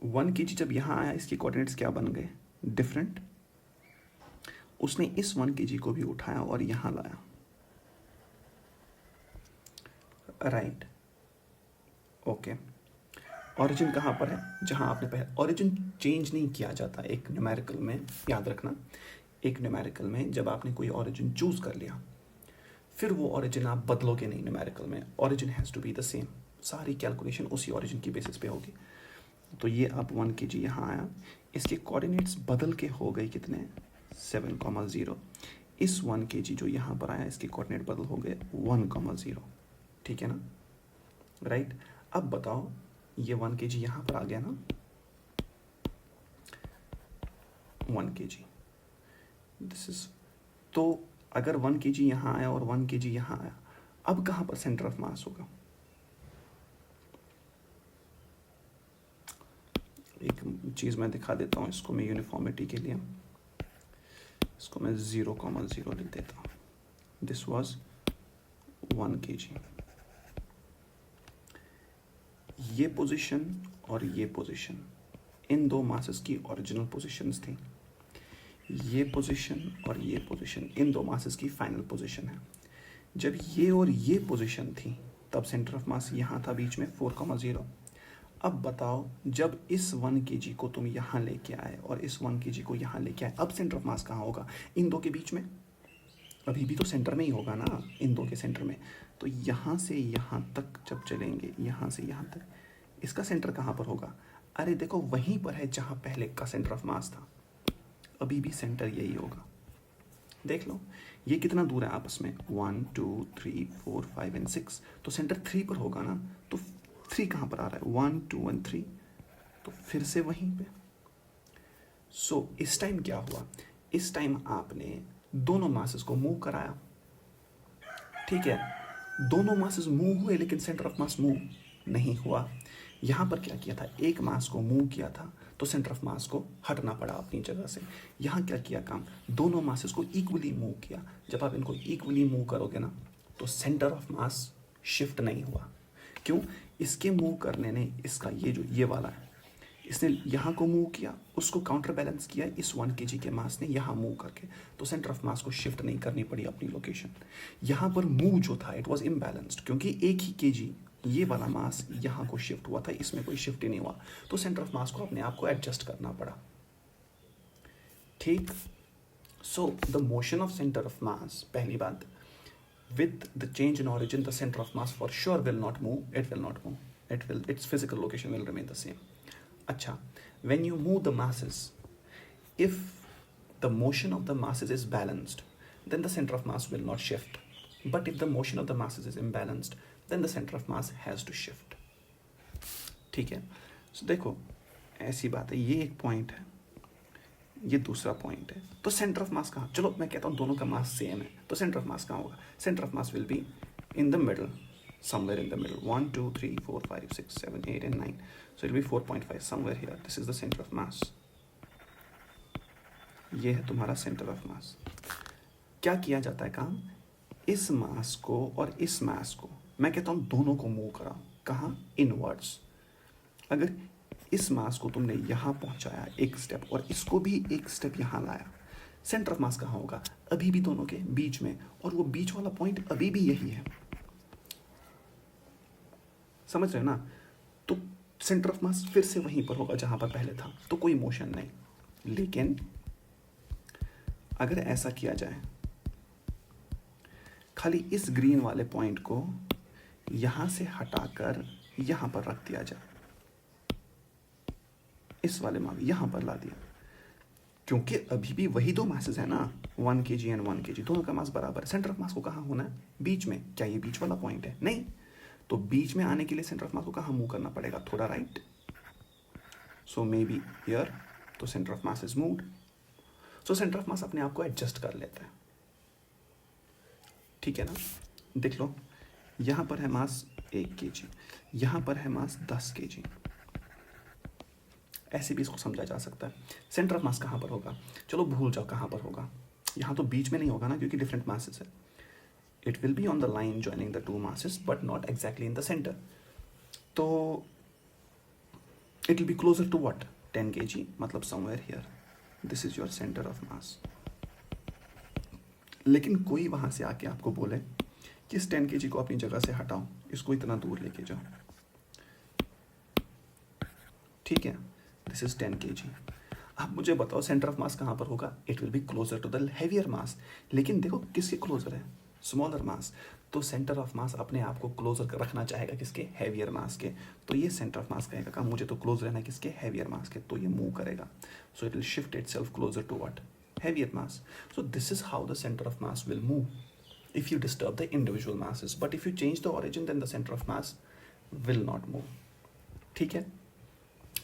Speaker 1: 1 kg जब यहाँ आया, इसके कोऑर्डिनेट्स क्या बन गए? डिफरेंट। उसने इस 1 kg को भी उठाया और यहाँ लाया, राइट? ओके, ओरिजिन कहाँ पर है? जहाँ आपने पहले, ओरिजिन चेंज नहीं किया जाता एक न्यूमेरिकल में, याद रखना। एक न्यूमेरिकल में जब आपने कोई ओरिजिन चूज कर लिया, फिर वो ओरिजिन आप बदलोगे नहीं न्यूमेरिकल में, origin has to be the same, सारी कैलकुलेशन उसी ओरिजिन की बेसिस पे होगी। तो ये अब 1 kg यहाँ आया, इसके कोऑर्डिनेट्स बदल के हो गए कितने? 7,0। इस 1 kg जो यहाँ पर आया, इसके कोऑर्डिनेट बदल हो गए 1,0, ठीक है ना? राइट? अब बताओ, ये 1 kg यहाँ पर आ गया ना, 1 kg, दिस इज, तो अगर 1 kg यहाँ आया और 1 kg यहाँ आया, अब कहाँ पर सेंटर ऑफ मास होगा? एक चीज़ मैं दिखा देता हूँ इसको मैं यूनिफॉर्मिटी के लिए। इसको मैं 0,0 लिख देता हूँ। This was 1 kg। ये पोजीशन और ये पोजीशन इन दो मासेस की ओरिजिनल पोजीशंस थी। ये पोजीशन और ये पोजीशन इन दो मासेस की फाइनल पोजीशन है। जब ये और ये पोजीशन थी तब सेंटर ऑफ मास यहाँ था बीच में 4,0। अब बताओ, जब इस 1 kg को तुम यहाँ लेके आए और इस 1 kg को यहाँ लेके आए, अब सेंटर ऑफ मास कहाँ होगा? इन दो के बीच में। अभी भी तो सेंटर में ही होगा ना, इन दो के सेंटर में। तो यहाँ से यहाँ तक जब चलेंगे, यहाँ से यहाँ तक, इसका सेंटर कहाँ पर होगा? अरे देखो, वहीं पर है जहाँ पहले का सेंटर ऑफ मास था। अभी भी सेंटर यही होगा। देख लो ये कितना दूर है आपस में, 1 2 3 4 5 एंड 6। तो सेंटर 3 पर होगा ना। तो 3 कहाँ पर आ रहा है? 1 2 एंड 3। तो फिर से वहीं पे। सो इस टाइम क्या हुआ? इस टाइम आपने दोनों मासेस को मूव कराया। ठीक है, दोनों मासेस मूव हुए लेकिन सेंटर ऑफ मास मूव नहीं हुआ। यहाँ पर क्या किया था? एक मास को मूव किया था तो सेंटर ऑफ मास को हटना पड़ा अपनी जगह से। यहाँ क्या किया काम? दोनों मासेस को इक्वली मूव किया। जब आप इनको इक्वली मूव करोगे ना तो सेंटर ऑफ मास शिफ्ट नहीं हुआ। क्यों? इसके मूव करने ने इसका ये वाला है, इसने यहाँ को मूव किया, उसको काउंटर बैलेंस किया इस 1 kg के मास ने यहाँ मूव करके, तो सेंटर ऑफ मास को शिफ्ट नहीं करनी पड़ी अपनी लोकेशन। यहाँ पर मूव जो था इट वाज इम्बैलेंस्ड, क्योंकि एक ही kg ये वाला मास यहाँ को शिफ्ट हुआ था, इसमें कोई शिफ्ट ही नहीं हुआ, तो सेंटर ऑफ मास को अपने आप को एडजस्ट करना पड़ा। ठीक। So the motion of centre of मास, पहली बात, with the change in origin the center of mass for sure will not move, it will not move, its physical location will remain the same. Acha, when you move the masses, if the motion of the masses is balanced, then the center of mass will not shift. But if the motion of the masses is imbalanced, then the center of mass has to shift. ठीक है। So देखो ऐसी बात है, ये एक point है, ये दूसरा पॉइंट है। तो सेंटर ऑफ मास कहाँ? चलो मैं कहता हूँ दोनों का मास सेम है, तो सेंटर ऑफ मास कहाँ होगा? Centre of mass will be in the middle, somewhere in the middle. 1 2 3 4 5 6 7 8 and 9. So it will be 4.5 somewhere here. This is the center of mass. ये है तुम्हारा सेंटर ऑफ मास। क्या किया जाता है काम? इस मास को और इस मास को, मैं कहता हूँ दोनों को मूव कराओ। कहाँ? इनवर्ड्स। अगर इस मास को तुमने यहाँ पहुँचाया एक स्टेप और इसको भी एक स्टेप यहाँ लाया, सेंटर ऑफ मास कहाँ होगा? अभी भी दोनों के बीच में, और वो बीच वाला पॉइंट अभी भी यही है। समझ रहे हो ना? तो सेंटर ऑफ मास फिर से वहीं पर होगा जहां पर पहले था, तो कोई मोशन नहीं। लेकिन अगर ऐसा किया जाए, खाली इस ग्रीन वाले पॉइंट को यहां से हटाकर यहां पर रख दिया जाए, इस वाले में यहां पर ला दिया, क्योंकि अभी भी वही दो मासेस है ना, 1 kg एंड 1 kg, दोनों का मास बराबर है। सेंटर ऑफ मास को कहाँ होना है? बीच में। क्या ये बीच वाला पॉइंट है? नहीं। तो बीच में आने के लिए सेंटर ऑफ मास को कहाँ मूव करना पड़ेगा? थोड़ा right. So may be here, तो centre of mass is moved. So centre of mass अपने आप को एडजस्ट कर लेता है। ठीक है ना? देख लो, यहां पर है मास 1 kg, यहां पर है मास 10 kg। ऐसे भी इसको समझा जा सकता है। सेंटर ऑफ मास कहाँ पर होगा? चलो भूल जाओ कहाँ पर होगा। यहाँ तो बीच में नहीं होगा ना, क्योंकि डिफरेंट मासेस है। It will be on the line joining the two masses, but not exactly in the center. तो it will be closer to what? 10 kg, मतलब somewhere here. This is your center of mass. लेकिन कोई वहाँ से आके आपको बोले कि इस 10 kg को अपनी जगह से हटाओ, इसको इतना दूर लेके जाओ। ठीक है, this is 10 kg. अब मुझे बताओ सेंटर ऑफ मास कहाँ पर होगा? It will be closer to the heavier mass. लेकिन देखो किसके क्लोजर है? स्मॉलर मास। तो सेंटर ऑफ मास अपने आप को क्लोजर रखना चाहेगा किसके? हैवियर मास के। तो ये सेंटर ऑफ मास कहेगा मुझे तो क्लोज रहना है किसके? हैवियर मास के। तो ये मूव करेगा। So it will shift itself closer to what? Heavier mass. So this is how the centre of mass will move if you disturb the individual masses, but if you change the origin then the center of mass will not move. ठीक है?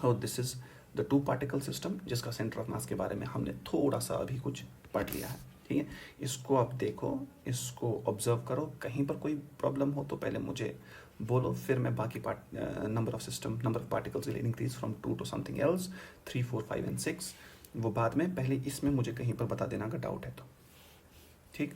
Speaker 1: और this is the two particle system, जिसका centre of mass के बारे में हमने थोड़ा सा अभी कुछ पढ़ लिया है। ठीक है, इसको आप देखो, इसको ऑब्जर्व करो, कहीं पर कोई प्रॉब्लम हो तो पहले मुझे बोलो, फिर मैं बाकी number of particles will increase from 2 to something else, 3 4 5 and 6, वो बाद में, पहले इसमें मुझे कहीं पर बता देना अगर डाउट है तो। ठीक।